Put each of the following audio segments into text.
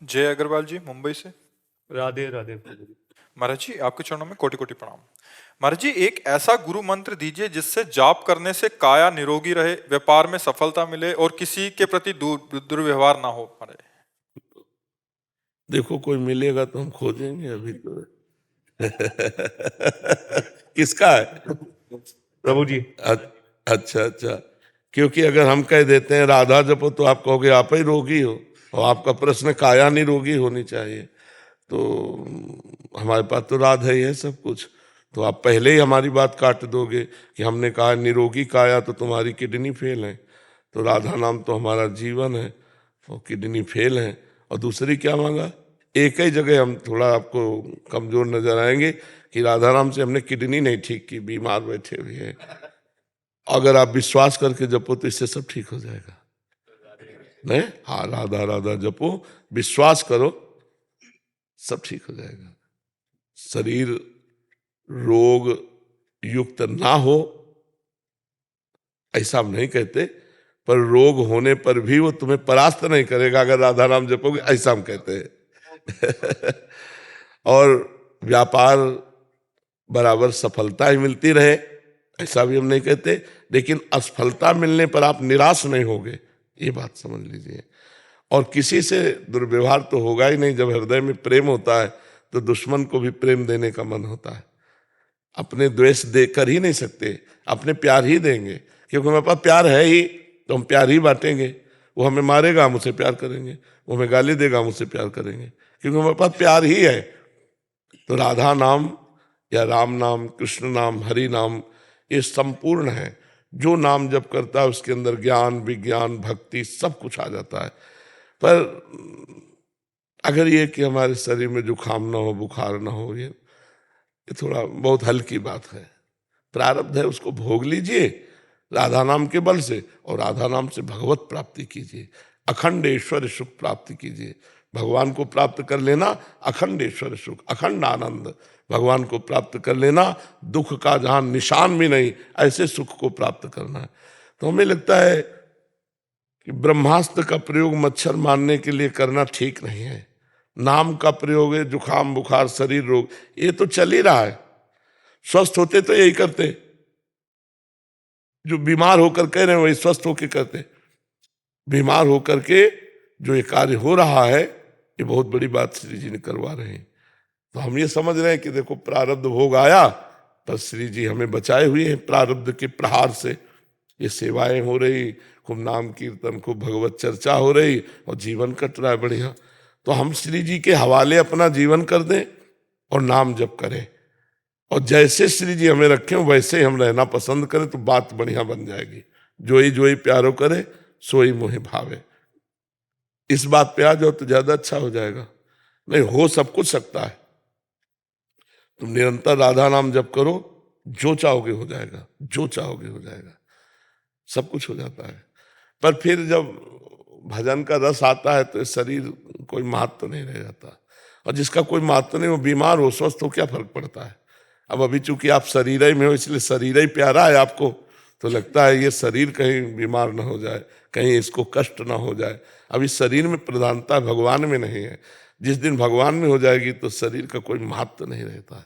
जय अग्रवाल जी, मुंबई से। राधे राधे प्रभु जी। महाराज जी, आपके चरणों में कोटि कोटि प्रणाम। महाराज जी, एक ऐसा गुरु मंत्र दीजिए जिससे जाप करने से काया निरोगी रहे, व्यापार में सफलता मिले और किसी के प्रति दुर्व्यवहार ना हो। महाराज देखो कोई मिलेगा तो हम खोजेंगे अभी तो। किसका है? प्रभु जी। अच्छा अच्छा। क्योंकि अगर हम कह देते हैं राधा जपो तो आप कहोगे आप ही रोगी हो, और आपका प्रश्न काया निरोगी होनी चाहिए, तो हमारे पास तो राधा ही है सब कुछ। तो आप पहले ही हमारी बात काट दोगे कि हमने कहा निरोगी काया तो तुम्हारी किडनी फेल है। तो राधा नाम तो हमारा जीवन है, और किडनी फेल है। और दूसरी क्या मांगा? एक ही जगह हम थोड़ा आपको कमजोर नजर आएंगे कि राधा नाम से हमने किडनी नहीं ठीक की, बीमार बैठे हुए हैं। अगर आप विश्वास करके जपो तो इससे सब ठीक हो जाएगा। नहीं, हाँ, राधा राधा जपो, विश्वास करो, सब ठीक हो जाएगा। शरीर रोग युक्त ना हो ऐसा हम नहीं कहते, पर रोग होने पर भी वो तुम्हें परास्त नहीं करेगा अगर राधा नाम जपोगे, ऐसा हम कहते हैं। और व्यापार बराबर सफलता ही मिलती रहे, ऐसा भी हम नहीं कहते, लेकिन असफलता मिलने पर आप निराश नहीं होगे, ये बात समझ लीजिए। और किसी से दुर्व्यवहार तो होगा ही नहीं। जब हृदय में प्रेम होता है तो दुश्मन को भी प्रेम देने का मन होता है। अपने द्वेष दे कर ही नहीं सकते, अपने प्यार ही देंगे, क्योंकि हमारे पास प्यार है ही, तो हम प्यार ही बांटेंगे। वो हमें मारेगा, हम उससे प्यार करेंगे, वो हमें गाली देगा, हम उससे प्यार करेंगे, क्योंकि हमारे पास प्यार ही है। तो राधा नाम या राम नाम, कृष्ण नाम, हरि नाम, ये संपूर्ण है। जो नाम जप करता है उसके अंदर ज्ञान, विज्ञान, भक्ति सब कुछ आ जाता है। पर अगर ये कि हमारे शरीर में जुकाम ना हो, बुखार ना हो, ये थोड़ा बहुत हल्की बात है। प्रारब्ध है, उसको भोग लीजिए राधा नाम के बल से, और राधा नाम से भगवत प्राप्ति कीजिए, अखंड ऐश्वर्य सुख प्राप्ति कीजिए। भगवान को प्राप्त कर लेना, अखंड ऐश्वर्य सुख, अखंड आनंद, भगवान को प्राप्त कर लेना, दुख का जहां निशान भी नहीं, ऐसे सुख को प्राप्त करना है। तो हमें लगता है कि ब्रह्मास्त्र का प्रयोग मच्छर मारने के लिए करना ठीक नहीं है। नाम का प्रयोग है जुकाम, बुखार, शरीर रोग, ये तो चल ही रहा है। स्वस्थ होते तो यही करते, जो बीमार होकर कह रहे हैं वही स्वस्थ होकर करते। बीमार होकर के जो ये कार्य हो रहा है, ये बहुत बड़ी बात श्री जी ने करवा रहे हैं। तो हम ये समझ रहे हैं कि देखो प्रारब्ध भोग आया, पर श्री जी हमें बचाए हुए हैं प्रारब्ध के प्रहार से। ये सेवाएं हो रही, खूब नाम कीर्तन, खूब भगवत चर्चा हो रही, और जीवन कट रहा है बढ़िया। तो हम श्री जी के हवाले अपना जीवन कर दें और नाम जप करें, और जैसे श्री जी हमें रखें वैसे ही हम रहना पसंद करें, तो बात बढ़िया बन जाएगी। जो ही प्यारो करे सोई मोहि भावे। इस बात पे आ जाओ तो ज्यादा अच्छा हो जाएगा। नहीं, हो सब कुछ सकता है। तुम निरंतर राधा नाम जप करो, जो चाहोगे हो जाएगा, जो चाहोगे हो जाएगा, सब कुछ हो जाता है। पर फिर जब भजन का रस आता है तो शरीर कोई महत्व नहीं रह जाता, और जिसका कोई महत्व नहीं, वो बीमार हो स्वस्थ हो क्या फर्क पड़ता है। अब अभी चूंकि आप शरीर ही में हो, इसलिए शरीर ही प्यारा है आपको, तो लगता है ये शरीर कहीं बीमार ना हो जाए, कहीं इसको कष्ट ना हो जाए। अभी शरीर में प्रधानता भगवान में नहीं है। जिस दिन भगवान में हो जाएगी तो शरीर का कोई महत्व नहीं रहता है।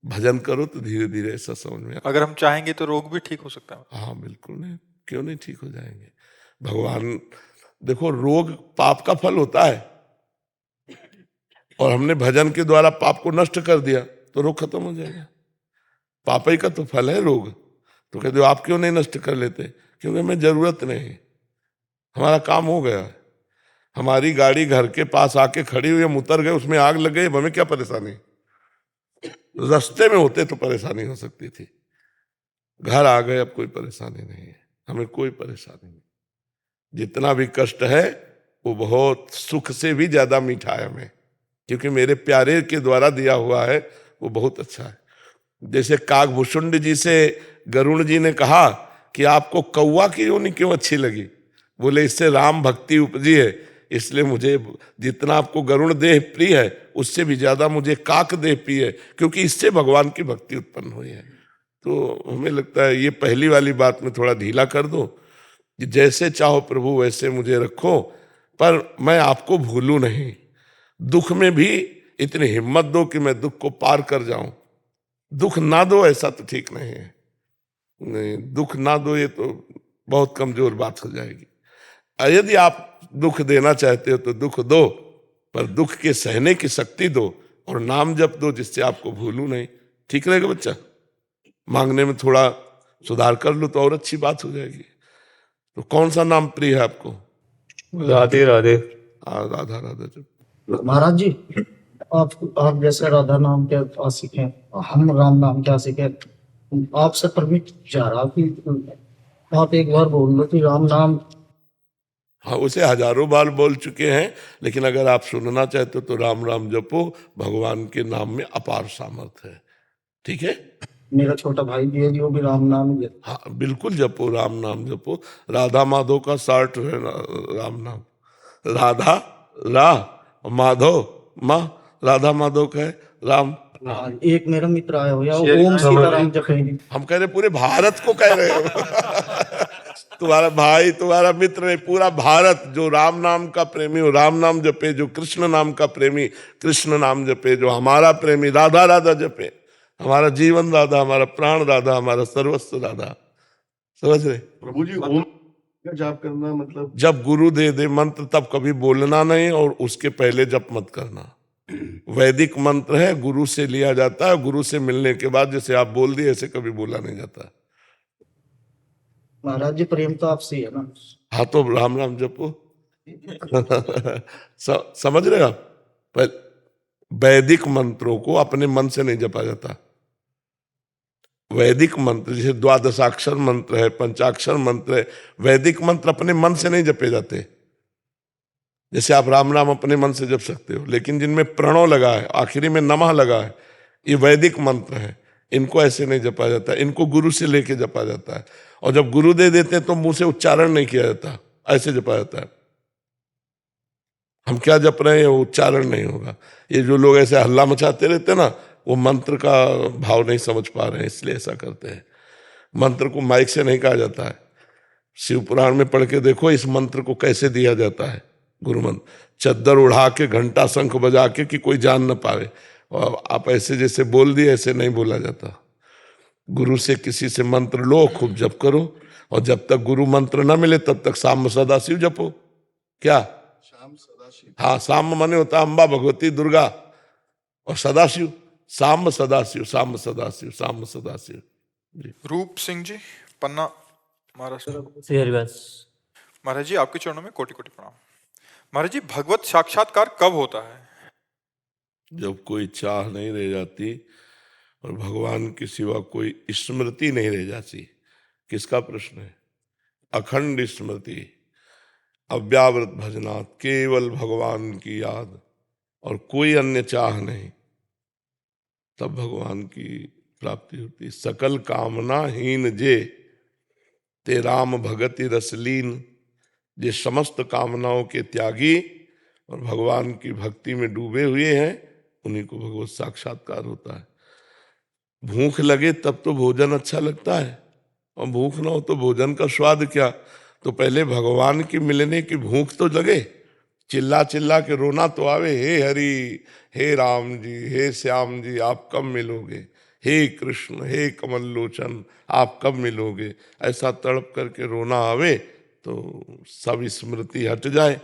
भजन करो तो धीरे धीरे ऐसा समझ में अगर हम चाहेंगे तो रोग भी ठीक हो सकता है। हाँ बिल्कुल, नहीं क्यों नहीं ठीक हो जाएंगे। भगवान देखो, रोग पाप का फल होता है, और हमने भजन के द्वारा पाप को नष्ट कर दिया तो रोग खत्म हो जाएगा। पाप ही का तो फल है रोग। तो कहते हो आप क्यों नहीं नष्ट कर लेते? क्योंकि हमें जरूरत नहीं, हमारा काम हो गया। हमारी गाड़ी घर के पास आके खड़ी हुई, हम उतर गए, उसमें आग लग गई, हमें क्या परेशानी? रास्ते में होते तो परेशानी हो सकती थी, घर आ गए अब कोई परेशानी नहीं है, हमें कोई परेशानी नहीं। जितना भी कष्ट है वो बहुत सुख से भी ज्यादा मीठा है हमें, क्योंकि मेरे प्यारे के द्वारा दिया हुआ है, वो बहुत अच्छा है। जैसे काकभूषुंड जी से गरुण जी ने कहा कि आपको कौवा की योनि क्यों अच्छी लगी? बोले इससे राम भक्ति उपजी है, इसलिए मुझे जितना आपको गरुण देह प्रिय है उससे भी ज्यादा मुझे काक देह प्रिय है, क्योंकि इससे भगवान की भक्ति उत्पन्न हुई है। तो हमें लगता है ये पहली वाली बात में थोड़ा ढीला कर दो कि जैसे चाहो प्रभु वैसे मुझे रखो, पर मैं आपको भूलूं नहीं। दुख में भी इतनी हिम्मत दो कि मैं दुख को पार कर जाऊं। दुख ना दो ऐसा तो ठीक नहीं है। नहीं, दुख ना दो ये तो बहुत कमजोर बात हो जाएगी। यदि आप दुख देना चाहते हो तो दुख दो, पर दुख के सहने की शक्ति दो और नाम जप दो जिससे आपको भूलूं नहीं। ठीक रहेगा बच्चा? मांगने में थोड़ा सुधार कर लो तो और अच्छी बात हो जाएगी। तो कौन सा नाम प्रिय है आपको? राधे राधे। राधा राधा जप। महाराज जी, आप जैसे राधा नाम के आशिक हैं, हम राम नाम के आशिक हैं। आपसे परमिट चाह रहा कि आप एक बार बोल लो कि राम नाम। हाँ, उसे हजारों बार बोल चुके हैं, लेकिन अगर आप सुनना चाहते हो तो राम राम जपो। भगवान के नाम में अपार सामर्थ्य है। ठीक है? मेरा छोटा भाई भी है जो भी राम नाम ही लेता हाँ, बिल्कुल जपो, राम नाम जपो। राधा माधव का शार्ट है राम नाम। राधा रा, माधव माँ। राधा माधव का है राम। है। हाँ, एक मेरा मित्र आया हुआ ओम सीताराम जपेंगे। हम कह रहे पूरे भारत को कह रहे हो। तुम्हारा भाई, तुम्हारा मित्र नहीं, पूरा भारत जो राम नाम का प्रेमी हो राम नाम जपे, जो कृष्ण नाम का प्रेमी कृष्ण नाम जपे, जो हमारा प्रेमी राधा राधा जपे। हमारा जीवन राधा, हमारा प्राण राधा, हमारा सर्वस्व राधा। समझ रहे? प्रभु जी, ओम का जाप करना मतलब जब गुरु दे दे मंत्र तब कभी बोलना नहीं, और उसके पहले जप मत करना। वैदिक मंत्र है, गुरु से लिया जाता है। गुरु से मिलने के बाद जैसे आप बोल दिए ऐसे कभी बोला नहीं जाता। महाराज जी, प्रेम तो आपसे ही है ना। हाँ, तो राम राम जपो। समझ रहे हो आप? पर वैदिक मंत्रों को अपने मन से नहीं जपा जाता। वैदिक मंत्र जैसे द्वादशाक्षर मंत्र है, पंचाक्षर मंत्र है, वैदिक मंत्र अपने मन से नहीं जपे जाते। जैसे आप राम राम अपने मन से जप सकते हो, लेकिन जिनमें प्रणव लगा है, आखिरी में नमः लगा है, ये वैदिक मंत्र है। इनको ऐसे नहीं जपा जाता, इनको गुरु से लेके जपा जाता है। और जब गुरु दे देते हैं तो मुंह से उच्चारण नहीं किया जाता, ऐसे जपा जाता है। हम क्या जप रहे हैं वो उच्चारण नहीं होगा। ये जो लोग ऐसे हल्ला मचाते रहते हैं ना, वो मंत्र का भाव नहीं समझ पा रहे हैं, इसलिए ऐसा करते हैं। मंत्र को माइक से नहीं कहा जाता है। शिव पुराण में पढ़ के देखो इस मंत्र को कैसे दिया जाता है। गुरु मंत्र चद्दर उड़ा के, घंटा शंख बजा के कि कोई जान न पावे। और आप ऐसे जैसे बोल दिए ऐसे नहीं बोला जाता। गुरु से किसी से मंत्र लो, खूब जप करो, और जब तक गुरु मंत्र न मिले तब तक शाम सदाशिव जपो। क्या? शाम सदाशिव। हाँ, शाम माने होता है अम्बा भगवती दुर्गा, और सदाशिव शाम सदाशिव, शाम सदाशिव, शाम सदाशिव। रूप सिंह जी, पन्ना, महाराष्ट्र। श्री हरिवंश। महाराज जी, आपके चरणों में कोटि कोटि प्रणाम। महाराज जी, भगवत साक्षात्कार कब होता है? जब कोई चाह नहीं रह जाती और भगवान के सिवा कोई स्मृति नहीं रह जाती। किसका प्रश्न है? अखंड स्मृति, अव्यावृत भजनात्, केवल भगवान की याद और कोई अन्य चाह नहीं, तब भगवान की प्राप्ति होती। सकल कामना हीन जे ते राम भगति रसलीन। जे समस्त कामनाओं के त्यागी और भगवान की भक्ति में डूबे हुए हैं, उन्हीं को भगवत साक्षात्कार होता है। भूख लगे तब तो भोजन अच्छा लगता है, और भूख ना हो तो भोजन का स्वाद क्या। तो पहले भगवान की मिलने की भूख तो लगे, चिल्ला चिल्ला के रोना तो आवे, हे हरि, हे राम जी, हे श्याम जी, आप कब मिलोगे, हे कृष्ण, हे कमल लोचन, आप कब मिलोगे। ऐसा तड़प करके रोना आवे तो सब स्मृति हट जाए,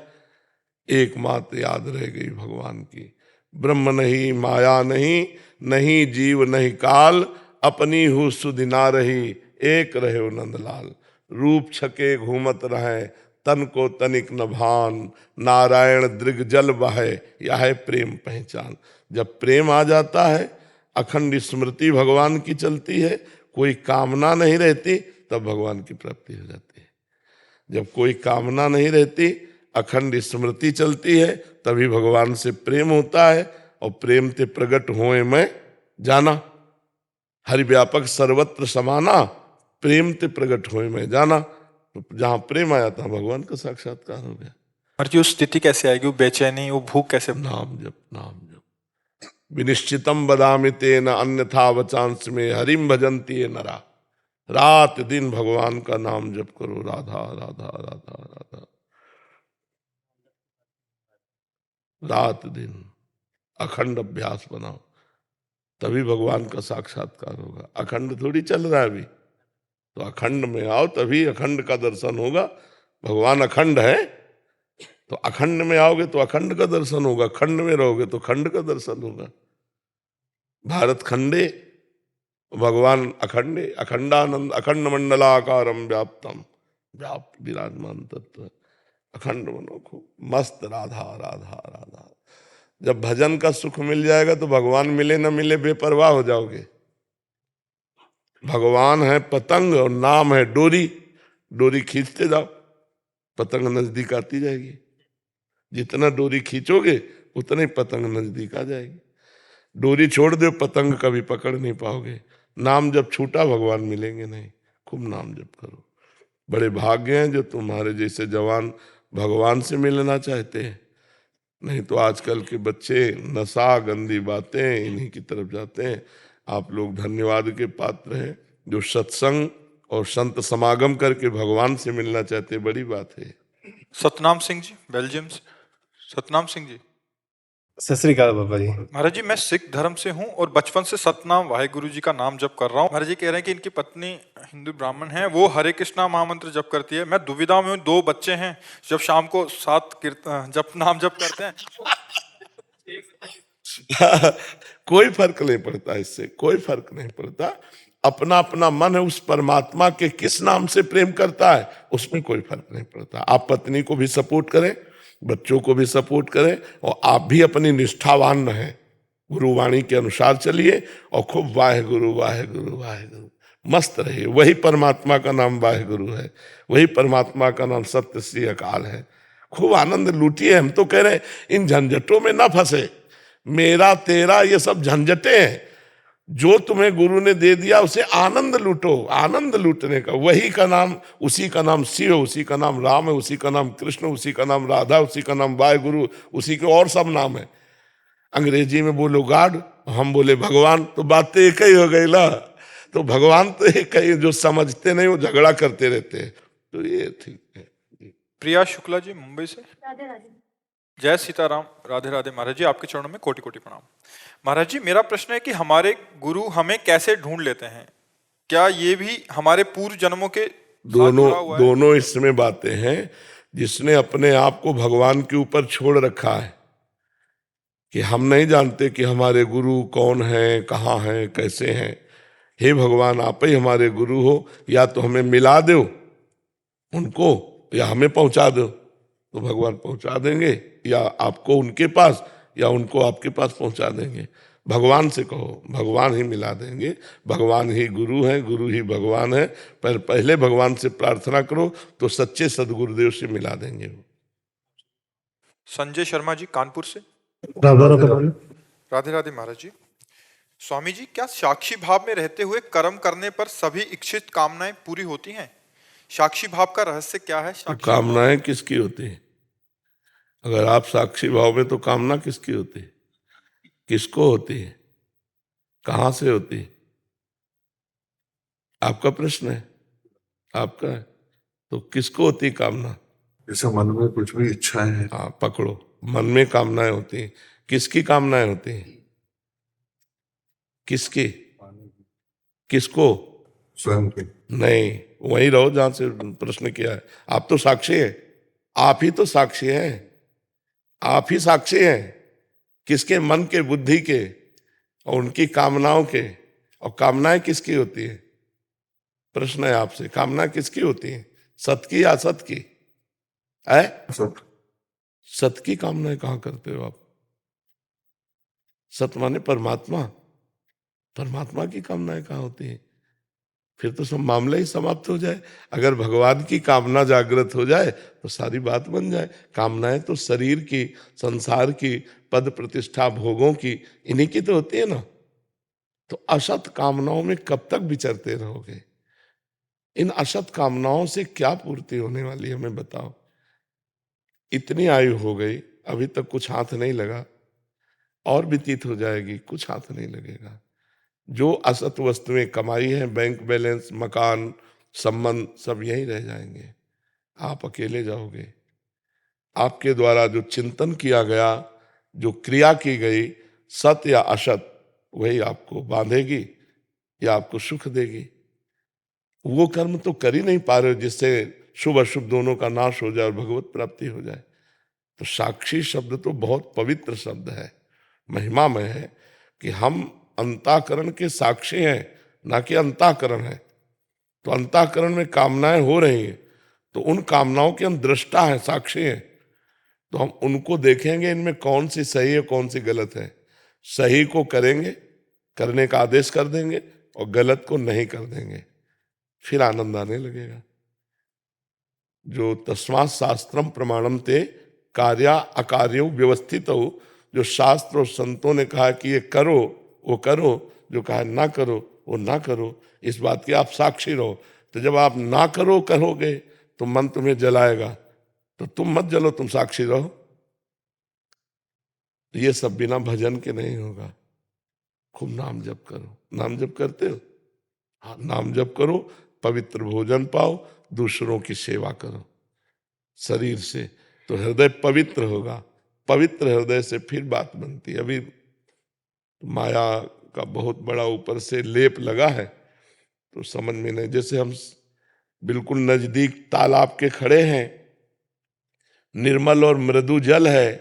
एकमात्र याद रह गई भगवान की। ब्रह्म नहीं, माया नहीं, नहीं जीव नहीं काल, अपनी हु सुधि ना रही, एक रहे नंदलाल। रूप छके घूमत रहे, तन को तनिक न भान, नारायण दृग जल बहे, यह है प्रेम पहचान। जब प्रेम आ जाता है, अखंड स्मृति भगवान की चलती है, कोई कामना नहीं रहती, तब भगवान की प्राप्ति हो जाती है। जब कोई कामना नहीं रहती, अखंड स्मृति चलती है, तभी भगवान से प्रेम होता है। और प्रेम ते प्रगट होए मैं जाना, हरि व्यापक सर्वत्र समाना, प्रेम ते प्रगट होए मैं जाना। तो जहां प्रेम आया था भगवान का साक्षात्कार हो गया। महाराज जी, वो स्थिति कैसे आएगी, वो बेचैनी, वो भूख कैसे? नाम जप, नाम जप। विनिश्चितम बदामि तेन अन्यथा वचांस में हरिम भजन्ति ये नरा। रात दिन भगवान का नाम जप करो, राधा राधा राधा राधा। रात दिन अखंड अभ्यास बनाओ, तभी भगवान का साक्षात्कार होगा। अखंड थोड़ी चल रहा है अभी, तो अखंड में आओ तभी अखंड का दर्शन होगा। भगवान अखंड है, तो अखंड में आओगे तो अखंड का दर्शन होगा, खंड में रहोगे तो खंड का दर्शन होगा। भारत खंडे भगवान अखंडे, अखंडानंद अखंड मंडलाकारम व्याप्तम, व्याप्त विराजमान तत्व अखंड मनो खूब मस्त राधा राधा राधा। जब भजन का सुख मिल जाएगा तो भगवान मिले न मिले बेपरवाह हो जाओगे। भगवान है पतंग और नाम है डोरी, डोरी खींचते जाओ, पतंग नजदीक आती जाएगी। जितना डोरी खींचोगे उतना ही पतंग नजदीक आ जाएगी। डोरी छोड़ दो पतंग कभी पकड़ नहीं पाओगे। नाम जब छूटा भगवान मिलेंगे नहीं। खूब नाम जप करो। बड़े भाग्य हैं जो तुम्हारे जैसे जवान भगवान से मिलना चाहते हैं, नहीं तो आजकल के बच्चे नशा गंदी बातें इन्हीं की तरफ जाते हैं। आप लोग धन्यवाद के पात्र हैं जो सत्संग और संत समागम करके भगवान से मिलना चाहते हैं, बड़ी बात है। सतनाम सिंह जी बेल्जियम से। सतनाम सिंह जी। सत श्री अकाल बाबा जी। महाराज जी मैं सिख धर्म से हूँ और बचपन से सतनाम वाहेगुरु जी का नाम जप कर रहा हूँ। महाराज जी कह रहे हैं कि इनकी पत्नी हिंदू ब्राह्मण है, वो हरे कृष्णा महामंत्र जप करती है। मैं दुविधा में हूँ, 2 बच्चे हैं, जब शाम को 7 जप नाम जप करते हैं। कोई फर्क नहीं पड़ता, इससे कोई फर्क नहीं पड़ता। अपना अपना मन है, उस परमात्मा के किस नाम से प्रेम करता है उसमें कोई फर्क नहीं पड़ता। आप पत्नी को भी सपोर्ट करें, बच्चों को भी सपोर्ट करें, और आप भी अपनी निष्ठावान रहें, गुरुवाणी के अनुसार चलिए और खूब वाहेगुरु वाहेगुरु वाहेगुरु मस्त रहिए। वही परमात्मा का नाम वाहेगुरु है, वही परमात्मा का नाम सत्य श्री अकाल है। खूब आनंद लूटिए। हम तो कह रहे हैं इन झंझटों में ना फंसे। मेरा तेरा ये सब झंझटें हैं, जो तुम्हें गुरु ने दे दिया उसे आनंद लूटो। आनंद लूटने का वही का नाम, उसी का नाम शिव, उसी का नाम राम है, उसी का नाम कृष्ण, उसी का नाम राधा, उसी का नाम वाहेगुरु, उसी के और सब नाम है। अंग्रेजी में बोलो गॉड, हम बोले भगवान, तो बात तो एक ही हो गई ना। तो भगवान तो एक ही, जो समझते नहीं वो झगड़ा करते रहते हैं। तो ये ठीक है। प्रिया शुक्ला जी मुंबई से। जय सीताराम, राधे राधे। महाराज जी आपके चरणों में कोटि कोटि प्रणाम। महाराज जी मेरा प्रश्न है कि हमारे गुरु हमें कैसे ढूंढ लेते हैं? क्या ये भी हमारे पूर्व जन्मों के साथ जुड़ा हुआ है? दोनों इसमें बातें हैं। जिसने अपने आप को भगवान के ऊपर छोड़ रखा है कि हम नहीं जानते कि हमारे गुरु कौन है, कहाँ हैं, कैसे हैं। हे भगवान आप ही हमारे गुरु हो, या तो हमें मिला दो उनको या हमें पहुंचा दो, तो भगवान पहुंचा देंगे, या आपको उनके पास या उनको आपके पास पहुंचा देंगे। भगवान से कहो, भगवान ही मिला देंगे। भगवान ही गुरु है, गुरु ही भगवान है। पर पहले भगवान से प्रार्थना करो तो सच्चे सदगुरुदेव से मिला देंगे वो। संजय शर्मा जी कानपुर से। राधे राधे महाराज जी। स्वामी जी क्या साक्षी भाव में रहते हुए कर्म करने पर सभी इच्छित कामनाएं पूरी होती हैं? साक्षी भाव का रहस्य क्या है? तो कामनाएं किसकी होती है? अगर आप साक्षी भाव में, तो कामना किसकी होती है? किसको होती है? कहां से होती है? आपका प्रश्न है, आपका है। तो किसको होती है कामना? जैसे मन में कुछ भी इच्छाएं हैं, हाँ पकड़ो, मन में कामनाएं होती हैं। किसकी कामनाएं होती हैं? किसकी? किसको? स्वयं के। नहीं, वहीं रहो जहां से प्रश्न किया है। आप तो साक्षी हैं, आप ही तो साक्षी हैं, आप ही साक्षी हैं। किसके? मन के, बुद्धि के और उनकी कामनाओं के। और कामनाएं किसकी होती है? प्रश्न है आपसे, कामना किसकी होती है? सत की या असत की? है सत की कामनाएं कहां करते हो आप? सत माने परमात्मा, परमात्मा की कामनाएं कहां होती है? फिर तो सब मामला ही समाप्त हो जाए। अगर भगवान की कामना जागृत हो जाए तो सारी बात बन जाए। कामनाएं तो शरीर की, संसार की, पद प्रतिष्ठा, भोगों की, इन्हीं की तो होती है ना। तो असत कामनाओं में कब तक विचरते रहोगे? इन असत कामनाओं से क्या पूर्ति होने वाली है, हमें बताओ। इतनी आयु हो गई, अभी तक कुछ हाथ नहीं लगा, और व्यतीत हो जाएगी, कुछ हाथ नहीं लगेगा। जो असत वस्तुएं कमाई हैं, बैंक बैलेंस, मकान, संबंध, सब यहीं रह जाएंगे। आप अकेले जाओगे। आपके द्वारा जो चिंतन किया गया, जो क्रिया की गई सत या असत वही आपको बांधेगी या आपको सुख देगी। वो कर्म तो कर ही नहीं पा रहे हो जिससे शुभ अशुभ दोनों का नाश हो जाए और भगवत प्राप्ति हो जाए। तो साक्षी शब्द तो बहुत पवित्र शब्द है, महिमामय है कि हम अंतःकरण के साक्षी हैं, ना कि अंतःकरण है। तो अंतःकरण में कामनाएं हो रही हैं तो उन कामनाओं के हम दृष्टा हैं, साक्षी हैं। तो हम उनको देखेंगे इनमें कौन सी सही है कौन सी गलत है। सही को करेंगे, करने का आदेश कर देंगे, और गलत को नहीं कर देंगे, फिर आनंद आने लगेगा। जो तस्मात् शास्त्रम प्रमाणम ते कार्या अकार्यो व्यवस्थित हो, जो शास्त्र और संतों ने कहा कि ये करो वो करो, जो कहा ना करो वो ना करो, इस बात की आप साक्षी रहो। तो जब आप ना करो करोगे तो मन तुम्हें जलाएगा, तो तुम मत जलो, तुम साक्षी रहो। ये सब बिना भजन के नहीं होगा। खूब नाम जप करो। नाम जप करते हो? हाँ, नाम जप करो, पवित्र भोजन पाओ, दूसरों की सेवा करो शरीर से, तो हृदय पवित्र होगा। पवित्र हृदय से फिर बात बनती है। अभी माया का बहुत बड़ा ऊपर से लेप लगा है तो समझ में नहीं। जैसे हम बिल्कुल नजदीक तालाब के खड़े हैं, निर्मल और मृदु जल है,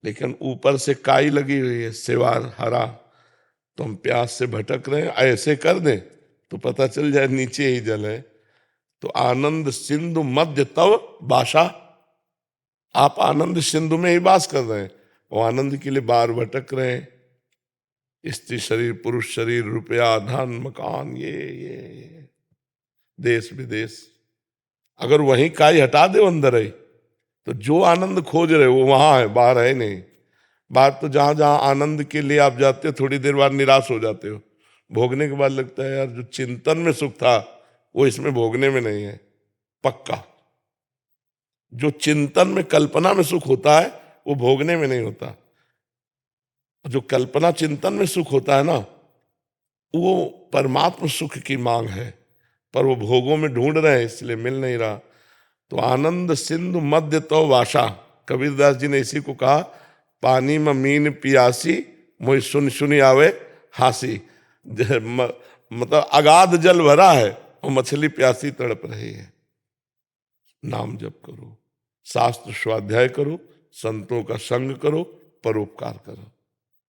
लेकिन ऊपर से काई लगी हुई है, सेवार हरा, तो हम प्यास से भटक रहे हैं। ऐसे कर दें तो पता चल जाए नीचे ही जल है। तो आनंद सिंधु मध्य तव बासा, आप आनंद सिंधु में ही वास कर रहे हैं, वो आनंद के लिए बाहर भटक रहे हैं। स्त्री शरीर, पुरुष शरीर, रुपया, धन, मकान, ये देश विदेश, अगर वहीं काई हटा दे अंदर ही, तो जो आनंद खोज रहे वो वहां है, बाहर है नहीं। बाहर तो जहां जहां आनंद के लिए आप जाते हो, थोड़ी देर बाद निराश हो जाते हो। भोगने के बाद लगता है यार जो चिंतन में सुख था वो इसमें भोगने में नहीं है, पक्का। जो चिंतन में, कल्पना में सुख होता है वो भोगने में नहीं होता। जो कल्पना चिंतन में सुख होता है ना, वो परमात्म सुख की मांग है, पर वो भोगों में ढूंढ रहे हैं इसलिए मिल नहीं रहा। तो आनंद सिंधु मध्य तो वाशा, कबीरदास जी ने इसी को कहा, पानी में मीन पियासी मोहि सुन सुनी आवे हासी। मतलब अगाध जल भरा है और मछली प्यासी तड़प रही है। नाम जप करो, शास्त्र स्वाध्याय करो, संतों का संग करो, परोपकार करो,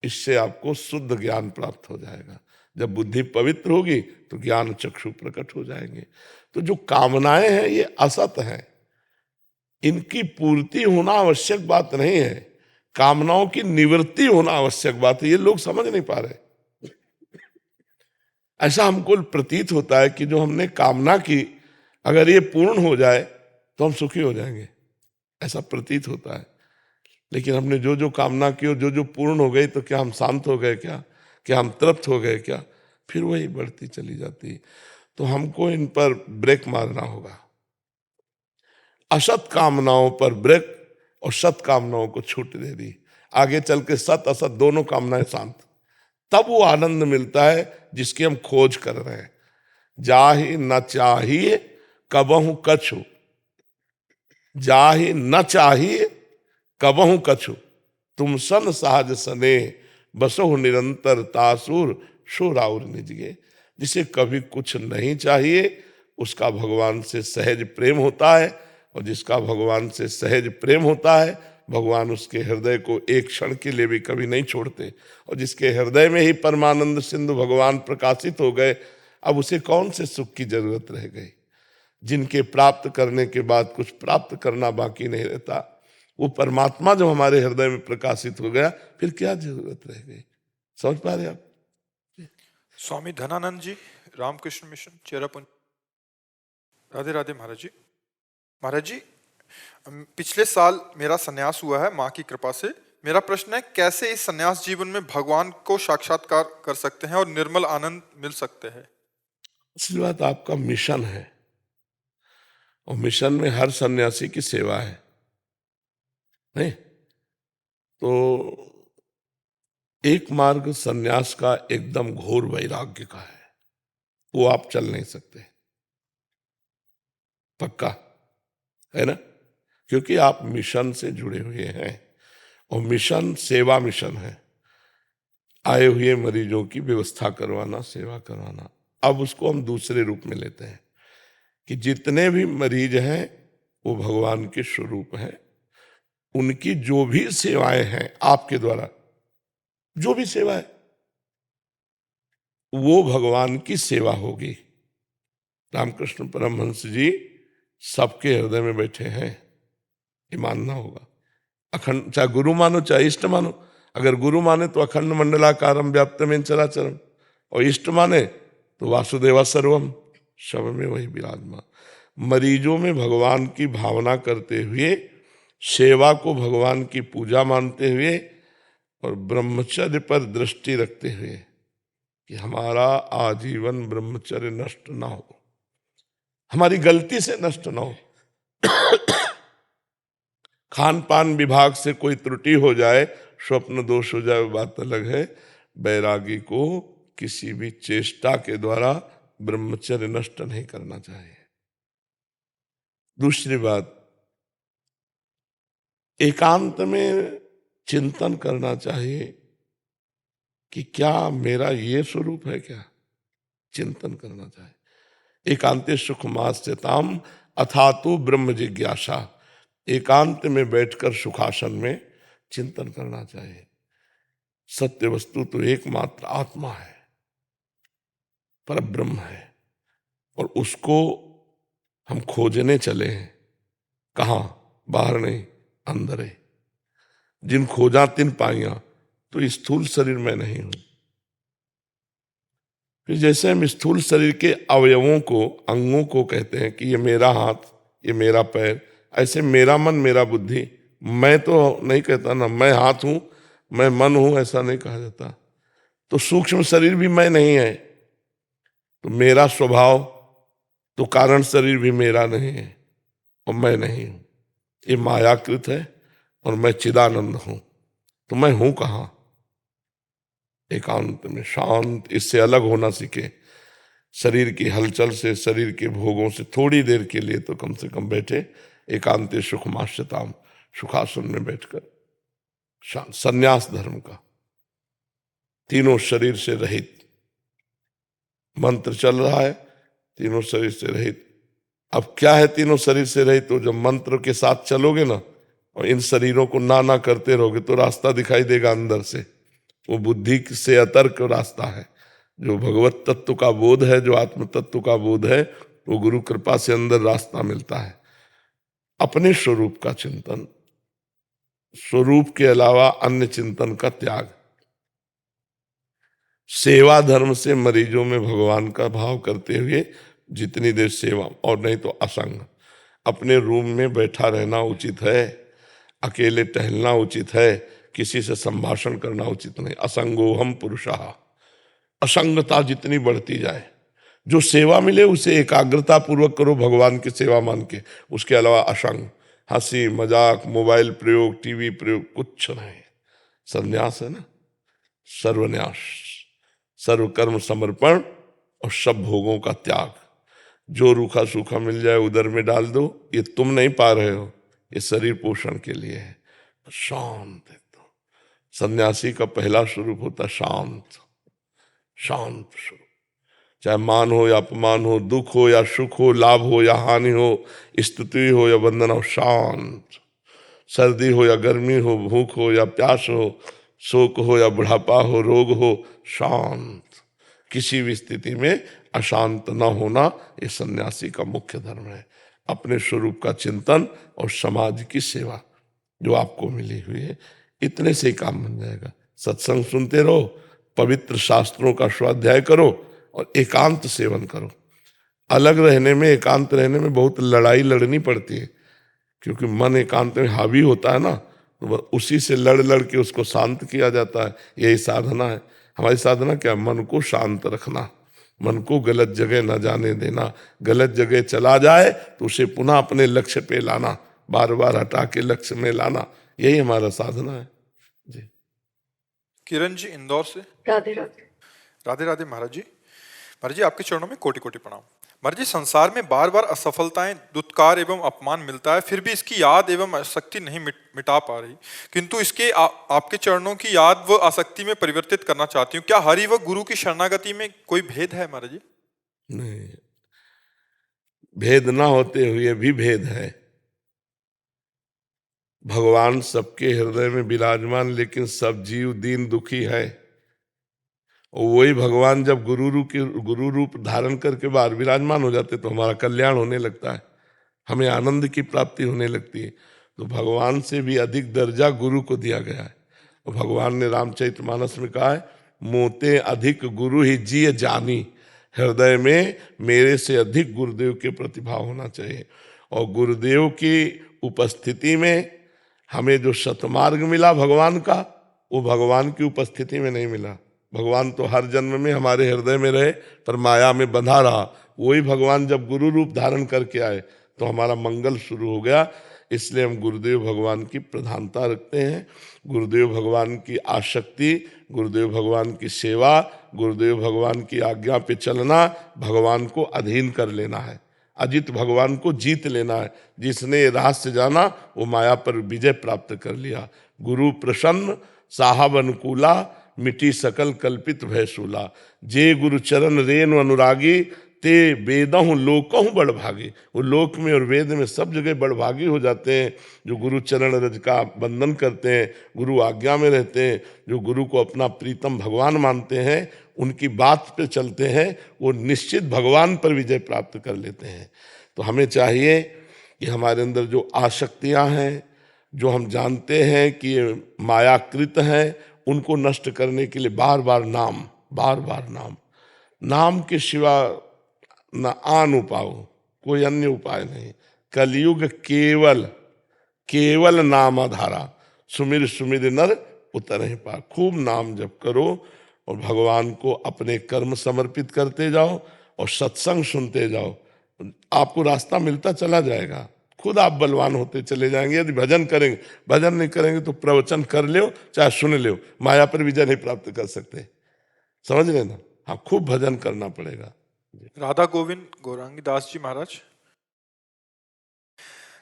इससे आपको शुद्ध ज्ञान प्राप्त हो जाएगा। जब बुद्धि पवित्र होगी तो ज्ञान चक्षु प्रकट हो जाएंगे। तो जो कामनाएं हैं ये असत हैं, इनकी पूर्ति होना आवश्यक बात नहीं है, कामनाओं की निवृत्ति होना आवश्यक बात है। ये लोग समझ नहीं पा रहे। ऐसा हमको प्रतीत होता है कि जो हमने कामना की, अगर ये पूर्ण हो जाए तो हम सुखी हो जाएंगे, ऐसा प्रतीत होता है। लेकिन हमने जो जो कामना की और जो जो पूर्ण हो गई, तो क्या हम शांत हो गए? क्या हम तृप्त हो गए? क्या फिर वही बढ़ती चली जाती। तो हमको इन पर ब्रेक मारना होगा। असत कामनाओं पर ब्रेक और सत कामनाओं को छूट दे दी। आगे चल के सत असत दोनों कामनाएं शांत, तब वो आनंद मिलता है जिसकी हम खोज कर रहे हैं। जाहि न चाहिए कबहु कछु, जाहि न चाहिए कबहु कछु, तुम सन सहज सने बसो निरंतर तासुर शोराउर निजगे। जिसे कभी कुछ नहीं चाहिए उसका भगवान से सहज प्रेम होता है, और जिसका भगवान से सहज प्रेम होता है भगवान उसके हृदय को एक क्षण के लिए भी कभी नहीं छोड़ते। और जिसके हृदय में ही परमानंद सिंधु भगवान प्रकाशित हो गए, अब उसे कौन से सुख की जरूरत रह गई? जिनके प्राप्त करने के बाद कुछ प्राप्त करना बाकी नहीं रहता, वो परमात्मा जब हमारे हृदय में प्रकाशित हो गया फिर क्या जरूरत रह गई? समझ पा रहे आप? स्वामी धनानंद जी, रामकृष्ण मिशन, चेरापुंज। राधे राधे महाराज जी। महाराज जी, पिछले साल मेरा संन्यास हुआ है माँ की कृपा से। मेरा प्रश्न है, कैसे इस संन्यास जीवन में भगवान को साक्षात्कार कर सकते हैं और निर्मल आनंद मिल सकते हैं? असली बात आपका मिशन है, और मिशन में हर सन्यासी की सेवा है, नहीं? तो एक मार्ग सन्यास का एकदम घोर वैराग्य का है, वो आप चल नहीं सकते, पक्का है ना? क्योंकि आप मिशन से जुड़े हुए हैं, और मिशन सेवा मिशन है, आए हुए मरीजों की व्यवस्था करवाना, सेवा करवाना। अब उसको हम दूसरे रूप में लेते हैं कि जितने भी मरीज हैं वो भगवान के स्वरूप हैं, उनकी जो भी सेवाएं हैं आपके द्वारा, जो भी सेवा है वो भगवान की सेवा होगी। रामकृष्ण परमहंस जी सबके हृदय में बैठे हैं, ये मानना होगा। अखंड, चाहे गुरु मानो चाहे इष्ट मानो। अगर गुरु माने तो अखंड मंडलाकारम व्याप्तमेन चराचरम, और इष्ट माने तो वासुदेवा सर्वम, सब में वही विराजमान। मरीजों में भगवान की भावना करते हुए, सेवा को भगवान की पूजा मानते हुए और ब्रह्मचर्य पर दृष्टि रखते हुए कि हमारा आजीवन ब्रह्मचर्य नष्ट ना हो, हमारी गलती से नष्ट ना हो। खान पान विभाग से कोई त्रुटि हो जाए, स्वप्न दोष हो जाए, वो बात अलग है। बैरागी को किसी भी चेष्टा के द्वारा ब्रह्मचर्य नष्ट नहीं करना चाहिए। दूसरी बात, एकांत में चिंतन करना चाहिए कि क्या मेरा ये स्वरूप है, क्या चिंतन करना चाहिए। एकांते सुखमास्यताम अथातु ब्रह्म जिज्ञासा, एकांत में बैठकर सुखासन में चिंतन करना चाहिए। सत्य वस्तु तो एकमात्र आत्मा है, पर ब्रह्म है, और उसको हम खोजने चले हैं। कहाँ? बाहर नहीं, अंदर है। जिन खोजा तिन पाइया, तो स्थूल शरीर में नहीं हूं। फिर जैसे हम स्थूल शरीर के अवयवों को, अंगों को कहते हैं कि ये मेरा हाथ, ये मेरा पैर, ऐसे मेरा मन मेरा बुद्धि, मैं तो नहीं कहता ना, मैं हाथ हूं, मैं मन हूं, ऐसा नहीं कहा जाता। तो सूक्ष्म शरीर भी मैं नहीं है, तो मेरा स्वभाव, तो कारण शरीर भी मेरा नहीं है और मैं नहीं हूं। ये मायाकृत है और मैं चिदानंद हूं, तो मैं हूं कहाँ? एकांत में शांत, इससे अलग होना सीखे। शरीर की हलचल से, शरीर के भोगों से थोड़ी देर के लिए तो कम से कम बैठे। एकांत सुखमाश्यताम, सुखासन में बैठकर संन्यास धर्म का, तीनों शरीर से रहित। मंत्र चल रहा है, तीनों शरीर से रहित। अब क्या है तीनों शरीर से रहित? तो जब मंत्र के साथ चलोगे ना, और इन शरीरों को ना करते रहोगे, तो रास्ता दिखाई देगा अंदर से। वो बुद्धि से अतर्क रास्ता है। जो भगवत तत्व का बोध है, जो आत्म तत्व का बोध है, वो गुरु कृपा से अंदर रास्ता मिलता है। अपने स्वरूप का चिंतन, स्वरूप के अलावा अन्य चिंतन का त्याग, सेवा धर्म से मरीजों में भगवान का भाव करते हुए जितनी देर सेवा, और नहीं तो असंग। अपने रूम में बैठा रहना उचित है, अकेले टहलना उचित है, किसी से संभाषण करना उचित नहीं। असंगोहम पुरुषः, असंगता जितनी बढ़ती जाए, जो सेवा मिले उसे एकाग्रता पूर्वक करो भगवान की सेवा मान के। उसके अलावा असंग, हंसी मजाक, मोबाइल प्रयोग, टीवी प्रयोग, कुछ नहीं। संन्यास है ना, सर्वन्यास, सर्वकर्म समर्पण और सब भोगों का त्याग। जो रूखा सूखा मिल जाए उधर में डाल दो, ये तुम नहीं पा रहे हो, ये शरीर पोषण के लिए है। शांत एकदम, सन्यासी का पहला स्वरूप होता शांत, शांत स्वरूप। चाहे मान हो या अपमान हो, दुख हो या सुख हो, लाभ हो या हानि हो, स्तुति हो या वंदना हो, शांत। सर्दी हो या गर्मी हो, भूख हो या प्यास हो, शोक हो या बुढ़ापा हो, रोग हो, शांत। किसी भी स्थिति में अशांत न होना, ये सन्यासी का मुख्य धर्म है। अपने स्वरूप का चिंतन और समाज की सेवा जो आपको मिली हुई है, इतने से ही काम बन जाएगा। सत्संग सुनते रहो, पवित्र शास्त्रों का स्वाध्याय करो और एकांत सेवन करो। अलग रहने में, एकांत रहने में बहुत लड़ाई लड़नी पड़ती है, क्योंकि मन एकांत में हावी होता है ना, तो उसी से लड़ के उसको शांत किया जाता है। यही साधना है। हमारी साधना क्या? मन को शांत रखना, मन को गलत जगह न जाने देना। गलत जगह चला जाए तो उसे पुनः अपने लक्ष्य पे लाना, बार बार हटा के लक्ष्य में लाना, यही हमारा साधना है जी। किरण जी इंदौर से। राधे राधे। राधे राधे महाराज जी। महाराज जी आपके चरणों में कोटि कोटि प्रणाम। महाराज जी, संसार में बार बार असफलताएं, दुत्कार एवं अपमान मिलता है, फिर भी इसकी याद एवं आसक्ति नहीं मिटा पा रही, किंतु इसके आपके चरणों की याद व आसक्ति में परिवर्तित करना चाहती हूँ। क्या हरि व गुरु की शरणागति में कोई भेद है महाराज जी? नहीं, भेद ना होते हुए भी भेद है। भगवान सबके हृदय में विराजमान, लेकिन सब जीव दीन दुखी है। और वही भगवान जब गुरु रूप धारण करके बाहर विराजमान हो जाते तो हमारा कल्याण होने लगता है, हमें आनंद की प्राप्ति होने लगती है। तो भगवान से भी अधिक दर्जा गुरु को दिया गया है। और भगवान ने रामचरितमानस में कहा है, मोते अधिक गुरु ही जिय जानी। हृदय में मेरे से अधिक गुरुदेव के प्रतिभाव होना चाहिए। और गुरुदेव की उपस्थिति में हमें जो सतमार्ग मिला भगवान का, वो भगवान की उपस्थिति में नहीं मिला। भगवान तो हर जन्म में हमारे हृदय में रहे, पर माया में बंधा रहा। वही भगवान जब गुरु रूप धारण करके आए तो हमारा मंगल शुरू हो गया। इसलिए हम गुरुदेव भगवान की प्रधानता रखते हैं। गुरुदेव भगवान की आसक्ति, गुरुदेव भगवान की सेवा, गुरुदेव भगवान की आज्ञा पे चलना, भगवान को अधीन कर लेना है, अजित भगवान को जीत लेना है। जिसने रहस्य जाना वो माया पर विजय प्राप्त कर लिया। गुरु प्रसन्न साहब अनुकूला, मिटी सकल कल्पित भयसूला। जे गुरु चरण रेन अनुरागी, ते वेदहु लोकहु बड़ भागी। वो लोक में और वेद में सब जगह बड़ भागी हो जाते हैं जो गुरु चरण रज का बंधन करते हैं, गुरु आज्ञा में रहते हैं, जो गुरु को अपना प्रीतम भगवान मानते हैं, उनकी बात पे चलते हैं, वो निश्चित भगवान पर विजय प्राप्त कर लेते हैं। तो हमें चाहिए कि हमारे अंदर जो आसक्तियां हैं, जो हम जानते हैं कि ये मायाकृत हैं, उनको नष्ट करने के लिए बार बार नाम के सिवा न आन उपाय, कोई अन्य उपाय नहीं। कलयुग केवल नाम आधारा, सुमिर सुमिर नर उतरहि पार। खूब नाम जप करो और भगवान को अपने कर्म समर्पित करते जाओ और सत्संग सुनते जाओ, आपको रास्ता मिलता चला जाएगा। खुद आप बलवान होते चले जाएंगे। यदि भजन करेंगे, भजन नहीं करेंगे तो प्रवचन कर लो चाहे सुन लो, माया पर विजय नहीं प्राप्त कर सकते। समझ रहे ना? हाँ, खूब भजन करना पड़ेगा। राधा गोविंद गौरांगी दास जी महाराज,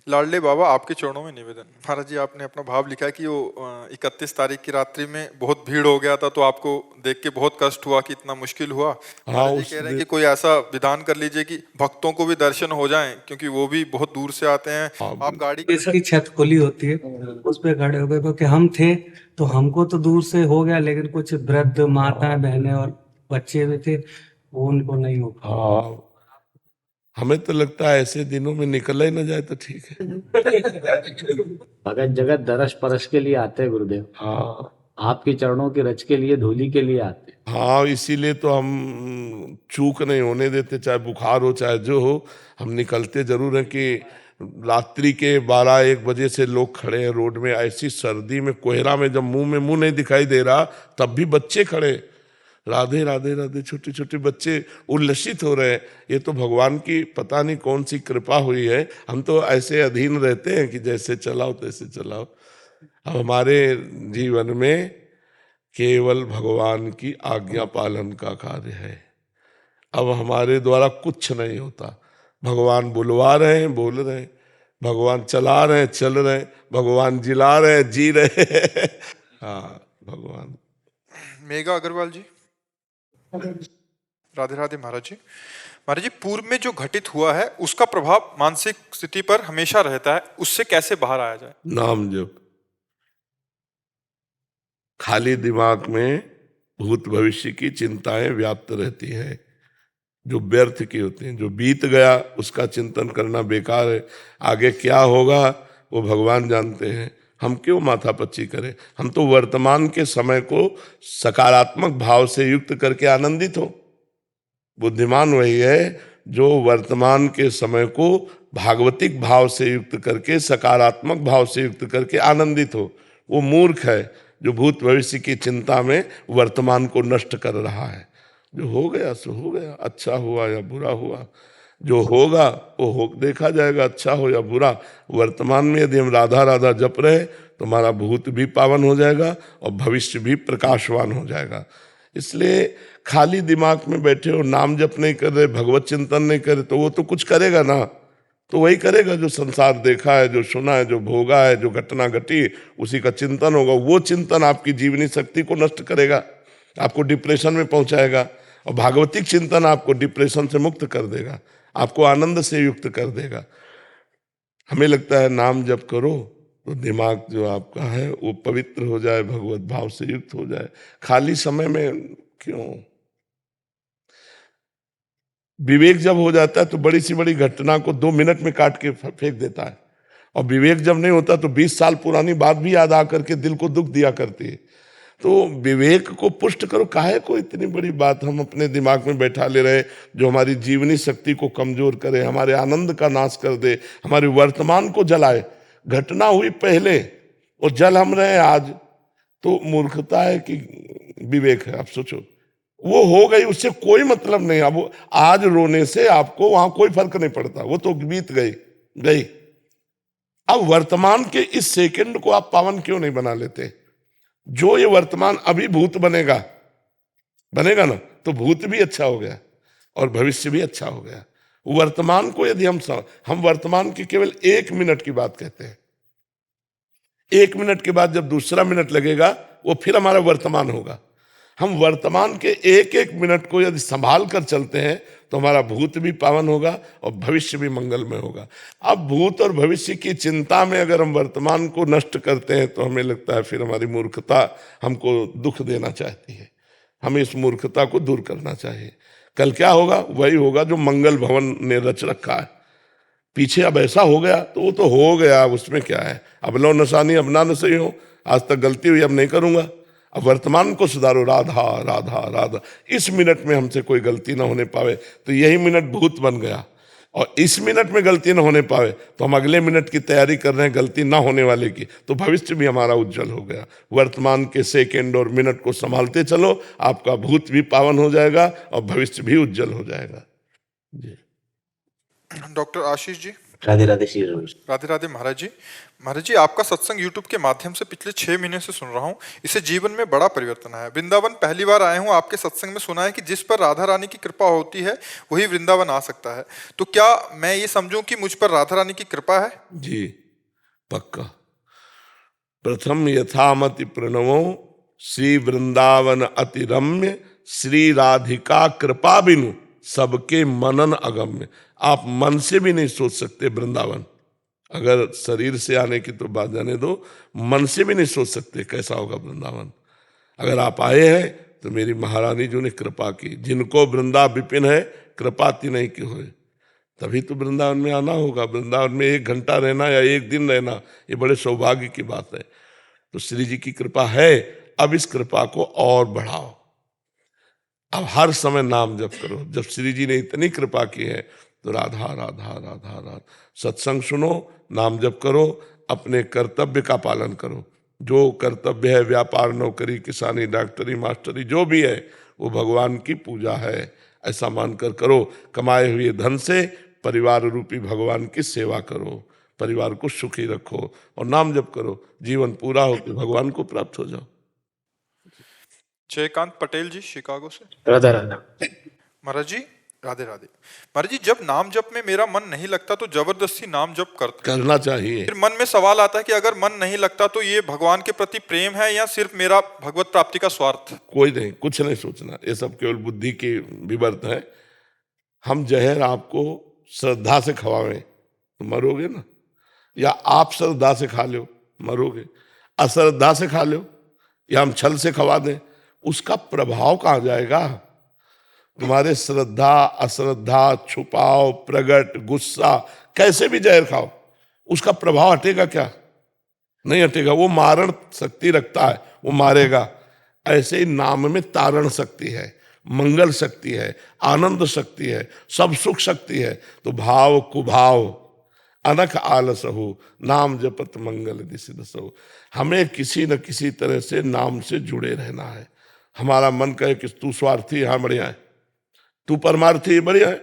लाडले बाबा आपके चरणों में निवेदन। महाराज जी, आपने अपना भाव लिखा है कि वो 31 तारीख की रात्रि में बहुत भीड़ हो गया था, तो आपको देख के बहुत कष्ट हुआ कि इतना मुश्किल हुआ। महाराज जी कह रहे हैं कि कोई ऐसा विधान कर लीजिए कि भक्तों को भी दर्शन हो जाएं, क्योंकि वो भी बहुत दूर से आते हैं। आप गाड़ी इसकी छत खुली होती है, उस पे खड़े हो गए, क्योंकि हम थे तो हमको तो दूर से हो गया, लेकिन कुछ वृद्ध माता बहनें और बच्चे भी थे, वो उनको नहीं हो पाया। हाँ, हमें तो लगता है ऐसे दिनों में निकला ही ना जाए तो ठीक है। भगत जगत दरस परस के लिए आते हैं गुरुदेव। हाँ, आपके चरणों की रच के लिए, धूली के लिए आते हैं। हाँ, इसीलिए तो हम चूक नहीं होने देते, चाहे बुखार हो चाहे जो हो, हम निकलते जरूर हैं। कि रात्रि के 12-1 बजे से लोग खड़े हैं रोड में, ऐसी सर्दी में, कोहरा में, जब मुंह में मुंह नहीं दिखाई दे रहा तब भी बच्चे खड़े, राधे राधे राधे, छोटे छोटे बच्चे उल्लसित हो रहे हैं। ये तो भगवान की पता नहीं कौन सी कृपा हुई है। हम तो ऐसे अधीन रहते हैं कि जैसे चलाओ तैसे चलाओ। अब हमारे जीवन में केवल भगवान की आज्ञा पालन का कार्य है। अब हमारे द्वारा कुछ नहीं होता। भगवान बुलवा रहे हैं, बोल रहे हैं, भगवान चला रहे हैं, चल रहे हैं, भगवान जिला रहे हैं, जी रहे हैं। हाँ, भगवान। मेघा अग्रवाल जी, राधे राधे महाराज जी। महाराज जी, पूर्व में जो घटित हुआ है उसका प्रभाव मानसिक स्थिति पर हमेशा रहता है, उससे कैसे बाहर आया जाए? नाम जप। खाली दिमाग में भूत भविष्य की चिंताएं व्याप्त रहती हैं, जो व्यर्थ की होती हैं। जो बीत गया उसका चिंतन करना बेकार है। आगे क्या होगा वो भगवान जानते हैं, हम क्यों माथापच्ची करें। हम तो वर्तमान के समय को सकारात्मक भाव से युक्त करके आनंदित हो। बुद्धिमान वही है जो वर्तमान के समय को भागवतिक भाव से युक्त करके, सकारात्मक भाव से युक्त करके आनंदित हो। वो मूर्ख है जो भूत भविष्य की चिंता में वर्तमान को नष्ट कर रहा है। जो हो गया सो हो गया, अच्छा हुआ या बुरा हुआ, जो होगा वो हो देखा जाएगा, अच्छा हो या बुरा। वर्तमान में यदि हम राधा राधा जप रहे तो हमारा भूत भी पावन हो जाएगा और भविष्य भी प्रकाशवान हो जाएगा। इसलिए खाली दिमाग में बैठे हो, नाम जप नहीं कर रहे, भगवत चिंतन नहीं करे, तो वो तो कुछ करेगा ना, तो वही करेगा जो संसार देखा है, जो सुना है, जो भोगा है, जो घटना घटी, उसी का चिंतन होगा। वो चिंतन आपकी जीवनी शक्ति को नष्ट करेगा, आपको डिप्रेशन में पहुंचाएगा। और भागवतिक चिंतन आपको डिप्रेशन से मुक्त कर देगा, आपको आनंद से युक्त कर देगा। हमें लगता है नाम जप करो तो दिमाग जो आपका है वो पवित्र हो जाए, भगवत भाव से युक्त हो जाए। खाली समय में क्यों? विवेक जब हो जाता है तो बड़ी सी बड़ी घटना को 2 मिनट में काट के फेंक देता है, और विवेक जब नहीं होता तो 20 साल पुरानी बात भी याद आकर के दिल को दुख दिया करती है। तो विवेक को पुष्ट करो, काहे को इतनी बड़ी बात हम अपने दिमाग में बैठा ले रहे, जो हमारी जीवनी शक्ति को कमजोर करे, हमारे आनंद का नाश कर दे, हमारे वर्तमान को जलाए। घटना हुई पहले और जल हम रहे आज, तो मूर्खता है कि विवेक है? आप सोचो, वो हो गई, उससे कोई मतलब नहीं। अब आज रोने से आपको वहां कोई फर्क नहीं पड़ता, वो तो बीत गई। अब वर्तमान के इस सेकंड को आप पावन क्यों नहीं बना लेते? जो ये वर्तमान अभी भूत बनेगा ना, तो भूत भी अच्छा हो गया और भविष्य भी अच्छा हो गया। वर्तमान को यदि हम वर्तमान की केवल 1 मिनट की बात कहते हैं, 1 मिनट के बाद जब दूसरा मिनट लगेगा वो फिर हमारा वर्तमान होगा। हम वर्तमान के 1-1 मिनट को यदि संभाल कर चलते हैं तो हमारा भूत भी पावन होगा और भविष्य भी मंगलमय होगा। अब भूत और भविष्य की चिंता में अगर हम वर्तमान को नष्ट करते हैं तो हमें लगता है फिर हमारी मूर्खता हमको दुख देना चाहती है। हमें इस मूर्खता को दूर करना चाहिए। कल क्या होगा? वही होगा जो मंगल भवन ने रच रखा है। पीछे अब ऐसा हो गया तो वो तो हो गया, उसमें क्या है? अब लो नशानी अब ना नशे हो, आज तक गलती हुई अब नहीं करूंगा। अब वर्तमान को सुधारो, राधा राधा राधा। इस मिनट में हमसे कोई गलती ना होने पावे तो यही मिनट भूत बन गया, और इस मिनट में गलती ना होने पावे तो हम अगले मिनट की तैयारी कर रहे हैं गलती ना होने वाले की, तो भविष्य भी हमारा उज्जवल हो गया। वर्तमान के सेकंड और मिनट को संभालते चलो, आपका भूत भी पावन हो जाएगा और भविष्य भी उज्जवल हो जाएगा। जी। डॉक्टर आशीष जी। राधे राधे श्री रमेश। राधे राधे महाराज जी। महाराज जी, आपका सत्संग यूट्यूब के माध्यम से पिछले 6 महीने से सुन रहा हूँ। इससे जीवन में बड़ा परिवर्तन है। वृंदावन पहली बार आए हूँ। आपके सत्संग में सुना है कि जिस पर राधा रानी की कृपा होती है वही वृंदावन आ सकता है। तो क्या मैं ये समझूं कि मुझ पर राधा रानी की कृपा है? जी पक्का। प्रथम यथामति प्रणवो श्री वृंदावन अति रम्य, श्री राधिका कृपा बिनु सबके मनन अगम्य। आप मन से भी नहीं सोच सकते वृंदावन, अगर शरीर से आने की तो बात जाने दो, मन से भी नहीं सोच सकते कैसा होगा वृंदावन। अगर आप आए हैं तो मेरी महारानी जो ने कृपा की, जिनको वृंदा विपिन है कृपा ती नहीं की होए, तभी तो वृंदावन में आना होगा। वृंदावन में 1 घंटा रहना या 1 दिन रहना ये बड़े सौभाग्य की बात है। तो श्री जी की कृपा है, अब इस कृपा को और बढ़ाओ। अब हर समय नाम जप करो। जब श्री जी ने इतनी कृपा की है तो राधा राधा राधा राधा। सत्संग सुनो, नाम जप करो, अपने कर्तव्य का पालन करो। जो कर्तव्य है, व्यापार, नौकरी, किसानी, डॉक्टरी, मास्टरी, जो भी है वो भगवान की पूजा है, ऐसा मानकर करो। कमाए हुए धन से परिवार रूपी भगवान की सेवा करो, परिवार को सुखी रखो और नाम जप करो। जीवन पूरा हो के भगवान को प्राप्त हो जाओ। जयकांत पटेल जी, शिकागो से। राधा राधा। महाराज जी राधे राधे। महाराज जी, जब नाम जप में मेरा मन नहीं लगता तो जबरदस्ती नाम जप करना चाहिए। फिर मन में सवाल आता है कि अगर मन नहीं लगता तो ये भगवान के प्रति प्रेम है या सिर्फ मेरा भगवत प्राप्ति का स्वार्थ? कोई नहीं, कुछ नहीं सोचना, ये सब केवल बुद्धि की विवर्त है। हम जहर आपको श्रद्धा से खवावें तो मरोगे ना, या आप श्रद्धा से खा लो मरोगे, अश्रद्धा से खा लो या हम छल से खवा दें, उसका प्रभाव कहाँ जाएगा? तुम्हारे श्रद्धा, अश्रद्धा, छुपाओ, प्रगट, गुस्सा, कैसे भी जहर खाओ, उसका प्रभाव हटेगा क्या? नहीं हटेगा। वो मारण शक्ति रखता है, वो मारेगा। ऐसे ही नाम में तारण शक्ति है, मंगल शक्ति है, आनंद शक्ति है, सब सुख शक्ति है। तो भाव कुभाव अनख आलस हो, नाम जपत मंगल दिशि दसो। हमें किसी न किसी तरह से नाम से जुड़े रहना है। हमारा मन कहे कि तू स्वार्थी, हाँ बढ़िया है, तू परमार्थी, बढ़िया है,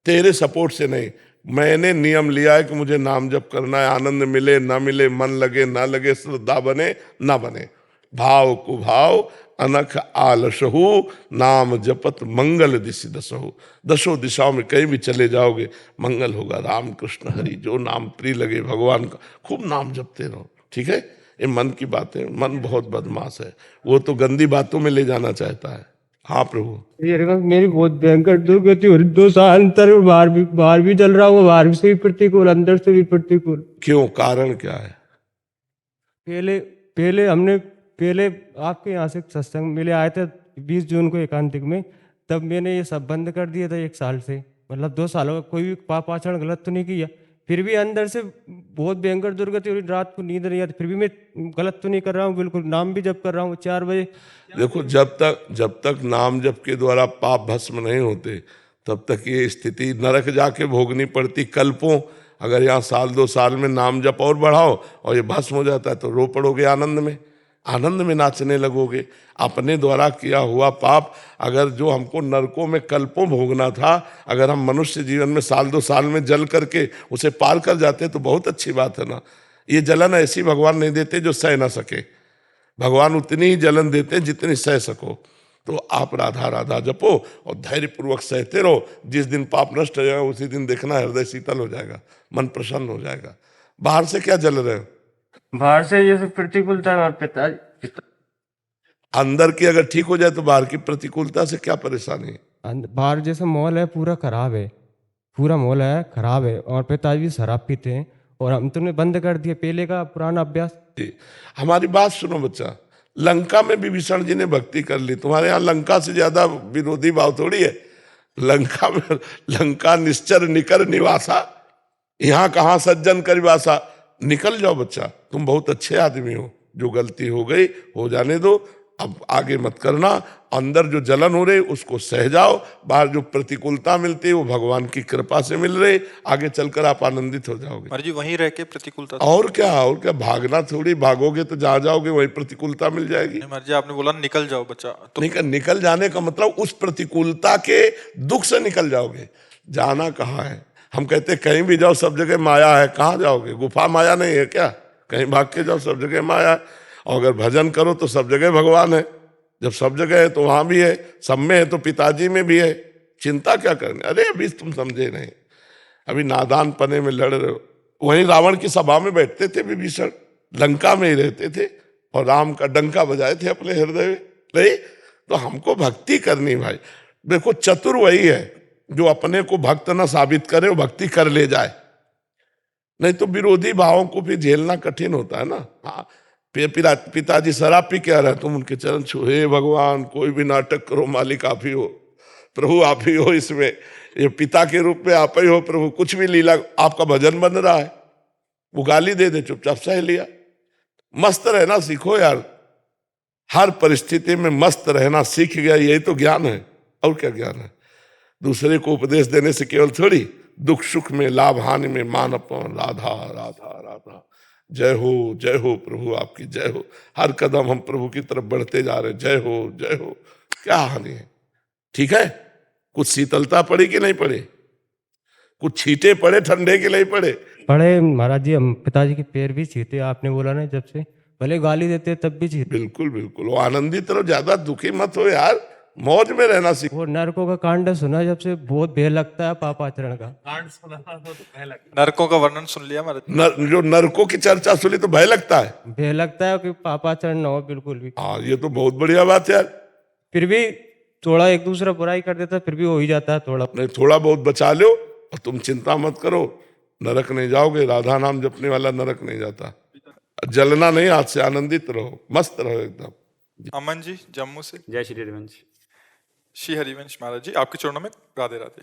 तेरे सपोर्ट से नहीं। मैंने नियम लिया है कि मुझे नाम जप करना है, आनंद मिले ना मिले, मन लगे ना लगे, श्रद्धा बने ना बने, भाव कुभाव अनख आलसहु नाम जपत मंगल दिशि दसहु। दसों दिशाओं में कहीं भी चले जाओगे मंगल होगा। राम कृष्ण हरि जो नाम प्रिय लगे भगवान का खूब नाम जपते रहो, ठीक है। ये मन की बात है, मन बहुत बदमाश है, वो तो गंदी बातों में ले जाना चाहता है। हाँ प्रभु। ये देखो, मेरी बहुत भयंकर दुर्गति हो रही, 2 साल अंतर बाहर भी चल रहा हूँ, बाहर से भी प्रतिकूल, अंदर से भी प्रतिकूल। क्यों, कारण क्या है? पहले आपके यहाँ से सत्संग मिले आए थे 20 जून को एकांतिक में, तब मैंने ये सब बंद कर दिया था 1 साल से, मतलब 2 सालों का कोई भी पाप आचरण गलत तो नहीं किया, फिर भी अंदर से बहुत भयंकर दुर्गति हो रही, रात को नींद नहीं आती, फिर भी मैं गलत तो नहीं कर रहा हूँ, बिल्कुल नाम भी जप कर रहा हूँ 4 बजे। देखो, जब तक नाम जप के द्वारा पाप भस्म नहीं होते तब तक ये स्थिति नरक जाके भोगनी पड़ती कल्पों। अगर यहाँ 1-2 साल में नाम जप और बढ़ाओ और ये भस्म हो जाता है तो रो पड़ोगे आनंद में, आनंद में नाचने लगोगे। अपने द्वारा किया हुआ पाप अगर जो हमको नरकों में कल्पों भोगना था, अगर हम मनुष्य जीवन में 1-2 साल में जल करके उसे पार कर जाते तो बहुत अच्छी बात है ना। ये जलन ऐसी भगवान नहीं देते जो सह ना सके, भगवान उतनी ही जलन देते जितनी सह सको। तो आप राधा राधा जपो और धैर्य पूर्वक सहते रहो। जिस दिन पाप नष्ट हो जाएगा उसी दिन देखना हृदय शीतल हो जाएगा, मन प्रसन्न हो जाएगा। बाहर से क्या जल रहे हो? बाहर से ये सब प्रतिकूलता है, और पिताजी अंदर की अगर ठीक हो जाए तो बाहर की प्रतिकूलता से क्या परेशानी है? बाहर जैसा माहौल है पूरा खराब है, पूरा माहौल है खराब है, और पिताजी भी शराब पीते हैं और हम तो ने बंद कर दिया पहले का पुराना अभ्यास। हमारी बात सुनो बच्चा, लंका में विभीषण जी ने भक्ति कर ली, तुम्हारे यहाँ लंका से ज्यादा विरोधी भाव थोड़ी है। लंका में लंका निश्चर निकर निवासा, यहाँ कहाँ सज्जन कर निवासा। निकल जाओ बच्चा, तुम बहुत अच्छे आदमी हो, जो गलती हो गई हो जाने दो, अब आगे मत करना। अंदर जो जलन हो रही उसको सह जाओ, बाहर जो प्रतिकूलता मिलती है वो भगवान की कृपा से मिल रही, आगे चलकर आप आनंदित हो जाओगे। महाराज जी वहीं रह के प्रतिकूलता और क्या भागना थोड़ी, भागोगे तो जहाँ जाओगे वही प्रतिकूलता मिल जाएगी। महाराज जी आपने बोला निकल जाओ बच्चा, तो निकल जाने का मतलब उस प्रतिकूलता के दुख से निकल जाओगे। जाना कहाँ है? हम कहते कहीं भी जाओ सब जगह माया है, कहाँ जाओगे? गुफा माया नहीं है क्या? कहीं भाग के जाओ सब जगह माया है। और अगर भजन करो तो सब जगह भगवान है, जब सब जगह है तो वहां भी है, सब में है तो पिताजी में भी है, चिंता क्या करनी? अरे अभी तुम समझे नहीं, अभी नादान पने में लड़ रहे हो। वहीं रावण की सभा में बैठते थे विभीषण, लंका में ही रहते थे और राम का डंका बजाए थे अपने हृदय में। नहीं तो हमको भक्ति करनी भाई। देखो चतुर वही है जो अपने को भक्त न साबित करे और भक्ति कर ले जाए, नहीं तो विरोधी भावों को भी झेलना कठिन होता है ना। हाँ, पिताजी शराब पी के आ रहे हैं, तुम उनके चरण छू, हे भगवान कोई भी नाटक करो, मालिक आप ही हो, प्रभु आप ही हो, इसमें ये पिता के रूप में आप ही हो प्रभु, कुछ भी लीला, आपका भजन बन रहा है, वो गाली दे दे चुपचाप सह लिया। मस्त रहना सीखो यार, हर परिस्थिति में मस्त रहना सीख गया, यही तो ज्ञान है। और क्या ज्ञान है? दूसरे को उपदेश देने से केवल थोड़ी, दुख सुख में लाभ हानि में मान अपमान, राधा राधा राधा, जय हो प्रभु आपकी जय हो। हर कदम हम प्रभु की तरफ बढ़ते जा रहे, जय हो, क्या हानि है? ठीक है, कुछ शीतलता पड़ी कि नहीं पड़ी? कुछ छींटे पड़े ठंडे के नहीं पड़े? पढ़े महाराज जी, हम पिताजी के पैर भी छीते, आपने बोला ना, जब से भले गाली देते तब भी छीते। बिल्कुल बिल्कुल, वो आनंदित रहो, ज्यादा दुखी मत हो यार, मौज में रहना सीखो। वो नरकों का कांड सुना जब से, बहुत भय लगता है पापाचरण का। नरकों का वर्णन सुन लिया महाराज? जो नरकों की चर्चा सुनी तो भय लगता है, भय लगता है कि पापाचरण ना हो बिल्कुल भी। हाँ ये तो बहुत बढ़िया बात है यार। फिर भी थोड़ा एक दूसरा बुराई कर देता, फिर भी हो ही जाता है थोड़ा। नहीं, थोड़ा बहुत बचा लो और तुम चिंता मत करो, नरक नहीं जाओगे। राधा नाम जपने वाला नरक नहीं जाता। जलना नहीं, आज से आनंदित रहो, मस्त रहो एकदम। अमन जी जम्मू से। जय श्री हरिवंश। श्री हरिवंश महाराज जी, आपके चरणों में राधे राधे।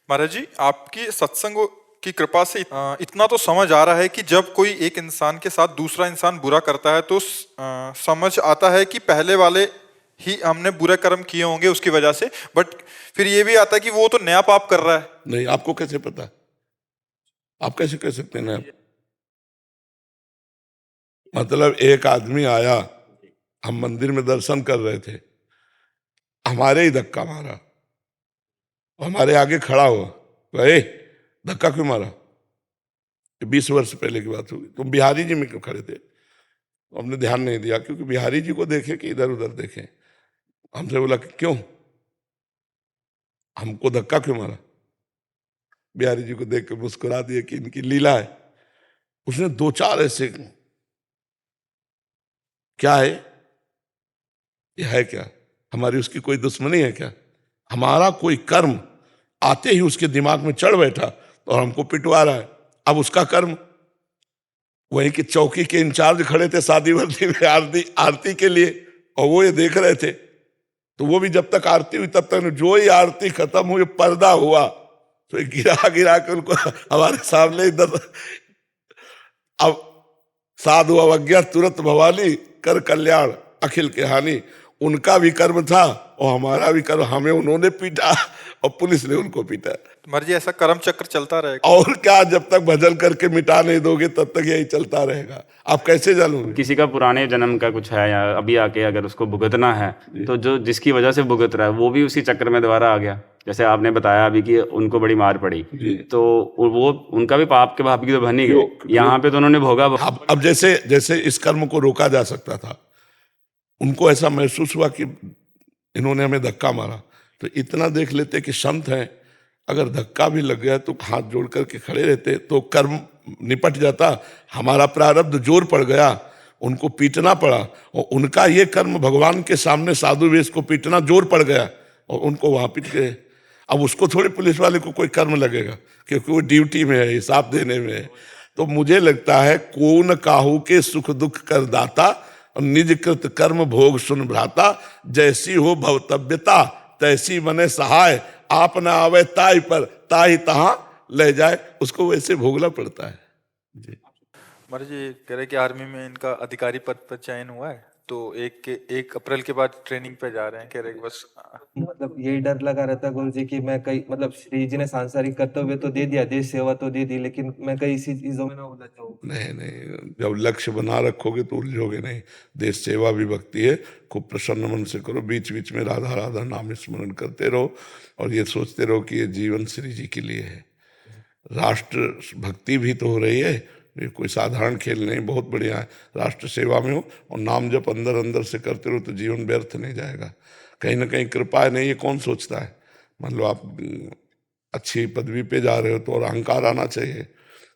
महाराज जी आपकी सत्संग की कृपा से इतना तो समझ आ रहा है कि जब कोई एक इंसान के साथ दूसरा इंसान बुरा करता है तो समझ आता है कि पहले वाले ही हमने बुरे कर्म किए होंगे उसकी वजह से, बट फिर ये भी आता है कि वो तो नया पाप कर रहा है। नहीं, आपको कैसे पता? आप कैसे कह सकते हैं नया? मतलब एक आदमी आया, हम मंदिर में दर्शन कर रहे थे, हमारे ही धक्का मारा, हमारे आगे खड़ा हुआ, भाई धक्का क्यों मारा? 20 वर्ष पहले की बात होगी। तुम बिहारी जी में क्यों खड़े थे? हमने ध्यान नहीं दिया, क्योंकि बिहारी जी को देखे कि इधर उधर देखे। हमसे बोला कि क्यों, हमको धक्का क्यों मारा? बिहारी जी को देख के मुस्कुरा दिए कि इनकी लीला है। उसने दो चार ऐसे, क्या है ये, है क्या हमारी उसकी कोई दुश्मनी है क्या? हमारा कोई कर्म आते ही उसके दिमाग में चढ़ बैठा और हमको पिटवा रहा है। अब उसका कर्म, वहीं के चौकी के इंचार्ज खड़े थे शादी वर्दी में आरती के लिए, और वो ये देख रहे थे। तो वो भी जब तक आरती हुई तब तक जो ही आरती खत्म हुई, पर्दा हुआ तो ये गिरा के उनको हमारे सामने इधर, अब साधु अवज्ञा तुरंत भवानी कर कल्याण अखिल के हानि, उनका भी कर्म था और हमारा भी कर्म। हमें उन्होंने पीटा और पुलिस ने उनको पीटा। महाराज जी ऐसा कर्म चक्र चलता रहेगा? और क्या, जब तक भजन करके मिटा नहीं दोगे तब तक यही चलता रहेगा। आप कैसे जानोगे? किसी का पुराने जन्म का कुछ है या अभी आके अगर उसको भुगतना है, तो जो जिसकी वजह से भुगत रहा है वो भी उसी चक्र में दोबारा आ गया। जैसे आपने बताया अभी कि उनको बड़ी मार पड़ी, तो वो उनका भी पाप के भाप की तो बन ही गए, यहाँ पे तो उन्होंने भोगा। अब जैसे इस कर्म को रोका जा सकता था, उनको ऐसा महसूस हुआ कि इन्होंने हमें धक्का मारा, तो इतना देख लेते कि संत हैं, अगर धक्का भी लग गया तो हाथ जोड़ करके खड़े रहते तो कर्म निपट जाता। हमारा प्रारब्ध जोर पड़ गया, उनको पीटना पड़ा, और उनका ये कर्म भगवान के सामने साधु वेश को पीटना जोर पड़ गया और उनको वहां पीट गए। अब उसको थोड़ी पुलिस वाले को कोई कर्म लगेगा, क्योंकि वो ड्यूटी में है, हिसाब देने में है। तो मुझे लगता है कौन काहू के सुख दुख कर दाता, निज कृत कर्म भोग सुन भ्राता, जैसी हो भवतव्यता तैसी बने सहाय, आप न आवे ताई पर ताई तहां ले जाए, उसको वैसे भोगना पड़ता है जी। महाराज जी कह रहे कि आर्मी में इनका अधिकारी पद पर चयन हुआ है, तो 1 अप्रैल के बाद ट्रेनिंग पे जा रहे हैं। कह रहे कि बस मतलब यही डर लगा रहता गुरु जी कि मैं कहीं, मतलब श्री जी ने सांसारिक कर्तव्य तो दे दिया, देश सेवा तो दे दी, लेकिन मैं कहीं इसी चीजों में ना उलझ जाऊं। नहीं, जब लक्ष्य बना रखोगे तो उलझोगे नहीं। देश सेवा भी भक्ति है, खूब प्रसन्न मन से करो, बीच बीच में राधा राधा नाम स्मरण करते रहो, और ये सोचते रहो कि ये जीवन श्री जी के लिए है। राष्ट्र भक्ति भी तो हो रही है, ये कोई साधारण खेल नहीं, बहुत बढ़िया है। राष्ट्र सेवा में हो और नाम जब अंदर अंदर से करते रहो तो जीवन व्यर्थ नहीं जाएगा। कहीं ना कहीं कृपा है, नहीं ये कौन सोचता है। मान लो आप अच्छी पदवी पे जा रहे हो तो और अहंकार आना चाहिए,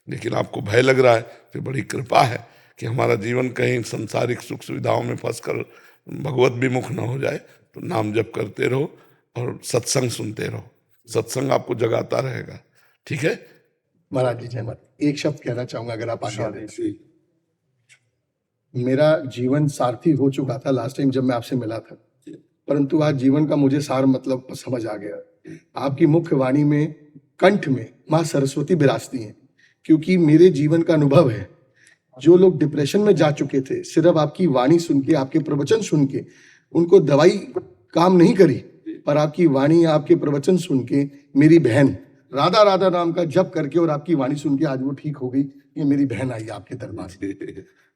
लेकिन आपको भय लग रहा है तो बड़ी कृपा है कि हमारा जीवन कहीं संसारिक सुख सुविधाओं में फंसकर भगवत विमुख न हो जाए। तो नाम जप करते रहो और सत्संग सुनते रहो, सत्संग आपको जगाता रहेगा। ठीक है महाराज जी, जय माता। एक शब्द कहना चाहूंगा अगर आप आज्ञा दें। मेरा जीवन सारथी हो चुका था लास्ट टाइम जब मैं आपसे मिला था, परंतु आज जीवन का मुझे सार मतलब समझ आ गया। आपकी मुख्य वाणी में, कंठ में माँ सरस्वती विराजती हैं, क्योंकि मेरे जीवन का अनुभव है, जो लोग डिप्रेशन में जा चुके थे, सिर्फ आपकी वाणी सुन के, आपके प्रवचन सुन के, उनको दवाई काम नहीं करी, पर आपकी वाणी, आपके प्रवचन सुन के मेरी बहन राधा राधा नाम का जप करके और आपकी वाणी सुन के आज वो ठीक हो गई। ये मेरी बहन आई आपके दरबार से।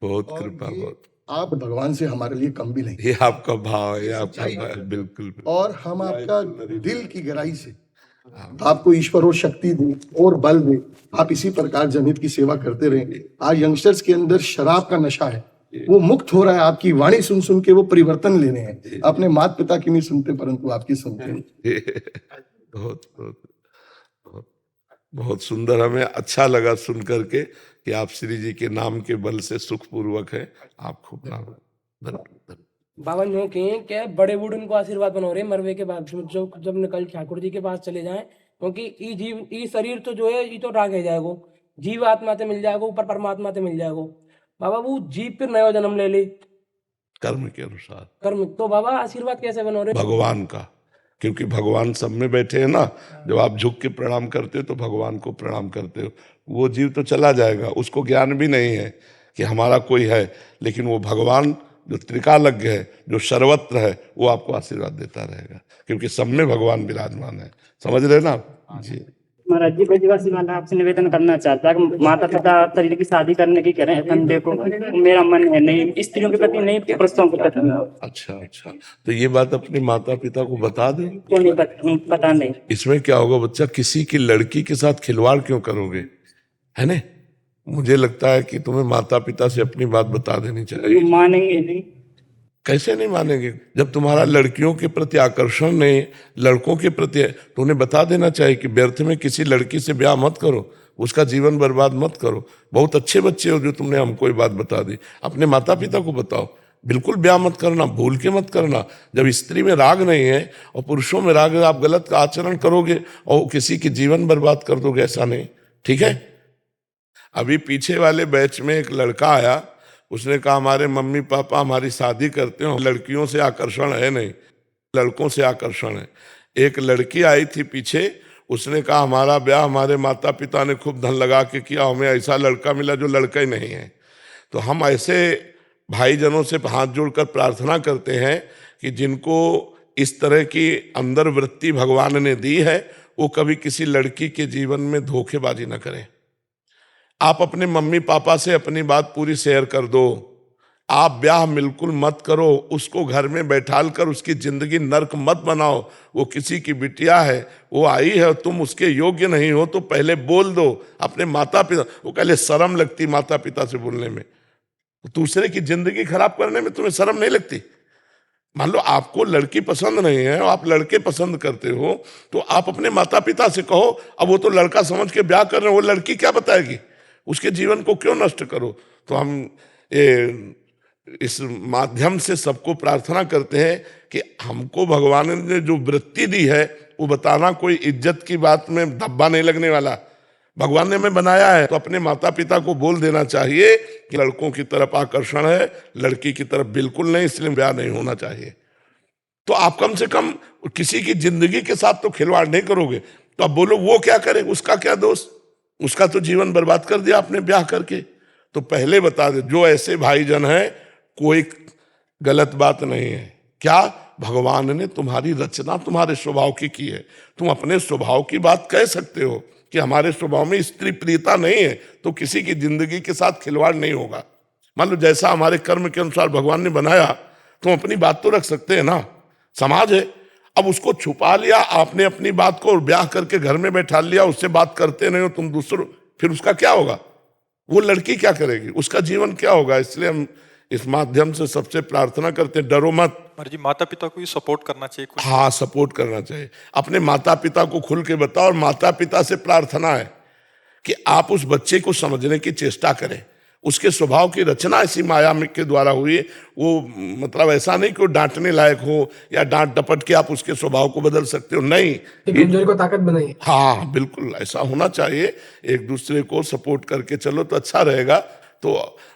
बहुत कृपा, बहुत। आप भगवान से हमारे लिए कम भी नहीं। ये आपका भाव है, ये आपका भाव है, बिल्कुल। और हम आपका दिल की गहराई से आपको ईश्वर और शक्ति दे और बल दे, आप इसी प्रकार जनहित की सेवा करते रहें। आज यंगस्टर्स के अंदर शराब का नशा है, वो मुक्त हो रहा है। आपकी वाणी सुन सुन के वो परिवर्तन ले रहे हैं। अपने माता पिता की नहीं सुनते, परंतु आपकी सुनते हैं। बहुत बहुत बहुत सुंदर, हमें अच्छा लगा सुन करके कि आप श्री जी के नाम के बल से सुखपूर्वक है। आप खूब धन्यवाद। बाबा यूँ कहें कि बड़े बूढ़े उनको आशीर्वाद बना रहे मरवे के बाद, जो जब निकल ठाकुर जी के पास चले जाएं, क्योंकि ई जीव ई शरीर तो जो है ये तो राग है जाएगो, जीव आत्मा से मिल जाएगो, ऊपर परमात्मा से मिल जाएगो। बाबा वो जीव फिर नया जन्म ले ले कर्म के अनुसार। कर्म तो बाबा आशीर्वाद कैसे बना रहे? भगवान का, क्योंकि भगवान सब में बैठे हैं ना। जब आप झुक के प्रणाम करते हो तो भगवान को प्रणाम करते हो। वो जीव तो चला जाएगा, उसको ज्ञान भी नहीं है कि हमारा कोई है, लेकिन वो भगवान जो त्रिकालज्ञ है, जो सर्वत्र है, वो आपको आशीर्वाद देता रहेगा, क्योंकि सब में भगवान विराजमान है। समझ रहे ना आप जी? महाराज जी, ब्रजवासी वाला आपसे निवेदन करना चाहता है कि माता पिता तरीके की शादी करने की करें, कंधे को मेरा मन है नहीं, स्त्रियों के प्रति नहीं, पुरुषों के प्रति। अच्छा अच्छा, तो ये बात अपने माता पिता को बता दे। पता नहीं। इसमें क्या होगा बच्चा, किसी की लड़की के साथ खिलवाड़ क्यों करोगे, है ना? मुझे लगता है कि तुम्हें माता पिता से अपनी बात बता देनी चाहिए। मानेंगे नहीं। कैसे नहीं मानेंगे? जब तुम्हारा लड़कियों के प्रति आकर्षण नहीं, लड़कों के प्रति है, तो उन्हें बता देना चाहिए कि व्यर्थ में किसी लड़की से ब्याह मत करो, उसका जीवन बर्बाद मत करो। बहुत अच्छे बच्चे हो जो तुमने हमको ये बात बता दी, अपने माता पिता को बताओ। बिल्कुल ब्याह मत करना, भूल के मत करना। जब स्त्री में राग नहीं है और पुरुषों में राग है, आप गलत आचरण करोगे और किसी की जीवन बर्बाद कर दोगे, ऐसा नहीं, ठीक है। अभी पीछे वाले बैच में एक लड़का आया, उसने कहा हमारे मम्मी पापा हमारी शादी करते हो, लड़कियों से आकर्षण है नहीं, लड़कों से आकर्षण है। एक लड़की आई थी पीछे, उसने कहा हमारा ब्याह हमारे माता पिता ने खूब धन लगा के किया, हमें ऐसा लड़का मिला जो लड़का ही नहीं है। तो हम ऐसे भाईजनों से हाथ जोड़कर प्रार्थना करते हैं कि जिनको इस तरह की अंदर वृत्ति भगवान ने दी है, वो कभी किसी लड़की के जीवन में धोखेबाजी न करें। आप अपने मम्मी पापा से अपनी बात पूरी शेयर कर दो। आप ब्याह बिल्कुल मत करो, उसको घर में बैठाल कर उसकी जिंदगी नर्क मत बनाओ। वो किसी की बिटिया है, वो आई है, तुम उसके योग्य नहीं हो तो पहले बोल दो अपने माता पिता। वो पहले शर्म लगती माता पिता से बोलने में, दूसरे की जिंदगी खराब करने में तुम्हें शर्म नहीं लगती? मान लो आपको लड़की पसंद नहीं है और आप लड़के पसंद करते हो, तो आप अपने माता पिता से कहो, अब वो तो लड़का समझ के ब्याह कर रहे हो, वो लड़की क्या बताएगी? उसके जीवन को क्यों नष्ट करो? तो हम इस माध्यम से सबको प्रार्थना करते हैं कि हमको भगवान ने जो वृत्ति दी है वो बताना कोई इज्जत की बात में धब्बा नहीं लगने वाला। भगवान ने हमें बनाया है तो अपने माता पिता को बोल देना चाहिए कि लड़कों की तरफ आकर्षण है, लड़की की तरफ बिल्कुल नहीं, इसलिए ब्याह नहीं होना चाहिए। तो आप कम से कम किसी की जिंदगी के साथ तो खिलवाड़ नहीं करोगे। तो आप बोलो वो क्या करे, उसका क्या दोष, उसका तो जीवन बर्बाद कर दिया आपने ब्याह करके। तो पहले बता दे, जो ऐसे भाईजन हैं, कोई गलत बात नहीं है। क्या भगवान ने तुम्हारी रचना तुम्हारे स्वभाव की है, तुम अपने स्वभाव की बात कह सकते हो कि हमारे स्वभाव में स्त्री प्रियता नहीं है, तो किसी की जिंदगी के साथ खिलवाड़ नहीं होगा। मान लो जैसा हमारे कर्म के अनुसार भगवान ने बनाया, तुम अपनी बात तो रख सकते हैं ना। समाज है, अब उसको छुपा लिया आपने अपनी बात को और ब्याह करके घर में बैठा लिया, उससे बात करते नहीं हो तुम दूसरों, फिर उसका क्या होगा? वो लड़की क्या करेगी, उसका जीवन क्या होगा? इसलिए हम इस माध्यम से सबसे प्रार्थना करते हैं, डरो मत। जी माता पिता को भी सपोर्ट करना चाहिए कुछ। हाँ, सपोर्ट करना चाहिए। अपने माता पिता को खुल के बताओ, और माता पिता से प्रार्थना है कि आप उस बच्चे को समझने की चेष्टा करें। उसके स्वभाव की रचना ऐसी माया के द्वारा हुई है, वो मतलब ऐसा नहीं कि वो डांटने लायक हो या डांट डपट के आप उसके स्वभाव को बदल सकते हो, नहीं, कमजोरी को ताकत बनाइए। हाँ बिल्कुल ऐसा होना चाहिए। एक दूसरे को सपोर्ट करके चलो तो अच्छा रहेगा। तो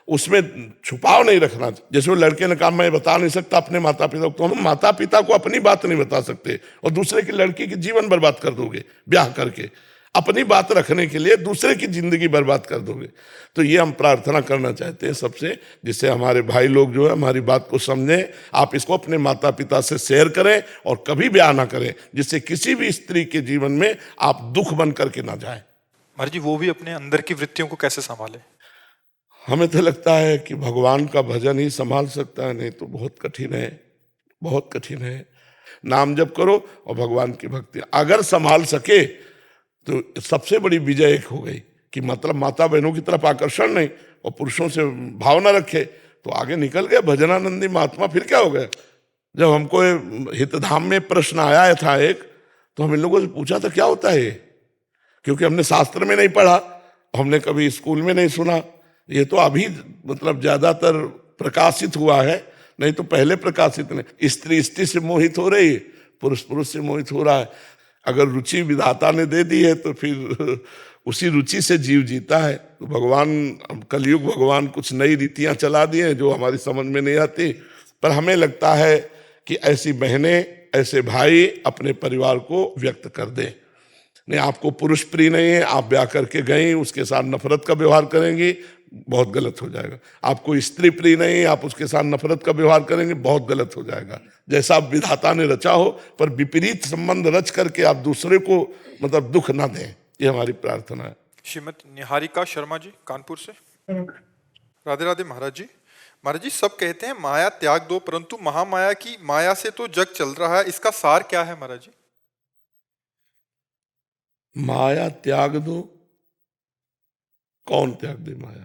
उसमें छुपाव नहीं रखना। जैसे वो लड़के ने कहा मैं बता नहीं सकता अपने माता पिता को, तो हम माता पिता को अपनी बात नहीं बता सकते और दूसरे की लड़की की जीवन बर्बाद कर दोगे ब्याह करके, अपनी बात रखने के लिए दूसरे की जिंदगी बर्बाद कर दोगे। तो ये हम प्रार्थना करना चाहते हैं सबसे, जिससे हमारे भाई लोग जो है हमारी बात को समझें। आप इसको अपने माता पिता से शेयर करें और कभी ब्याह ना करें, जिससे किसी भी स्त्री के जीवन में आप दुख बन करके ना जाए। महाराज जी वो भी अपने अंदर की वृत्तियों को कैसे संभाले? हमें तो लगता है कि भगवान का भजन ही संभाल सकता है, नहीं तो बहुत कठिन है, बहुत कठिन है। नाम जप करो और भगवान की भक्ति, अगर संभाल सके तो सबसे बड़ी विजय एक हो गई कि मतलब माता बहनों की तरफ आकर्षण नहीं और पुरुषों से भाव न रखे, तो आगे निकल गए भजनानंदी महात्मा। फिर क्या हो गया? जब हमको हितधाम में प्रश्न आया था एक, तो हम इन लोगों से पूछा था क्या होता है ये, क्योंकि हमने शास्त्र में नहीं पढ़ा, हमने कभी स्कूल में नहीं सुना। ये तो अभी मतलब ज्यादातर प्रकाशित हुआ है, नहीं तो पहले प्रकाशित नहीं। स्त्री स्त्री से मोहित हो रही है, पुरुष पुरुष से मोहित हो रहा है। अगर रुचि विधाता ने दे दी है तो फिर उसी रुचि से जीव जीता है। तो भगवान कलयुग भगवान कुछ नई रीतियां चला दी हैं जो हमारी समझ में नहीं आती, पर हमें लगता है कि ऐसी बहनें ऐसे भाई अपने परिवार को व्यक्त कर दें। नहीं, आपको पुरुष प्रिय नहीं है, आप ब्याह करके गई, उसके साथ नफरत का व्यवहार करेंगी, बहुत गलत हो जाएगा। आपको स्त्री प्रिय नहीं है, आप उसके साथ नफरत का व्यवहार करेंगे, बहुत गलत हो जाएगा। जैसा आप विधाता ने रचा हो, पर विपरीत संबंध रच करके आप दूसरे को मतलब दुख ना दें, ये हमारी प्रार्थना है। श्रीमती निहारिका शर्मा जी कानपुर से। राधे राधे महाराज जी। महाराज जी सब कहते हैं माया त्याग दो, परंतु महामाया की माया से तो जग चल रहा है, इसका सार क्या है महाराज जी? माया त्याग दो, कौन त्याग दे माया?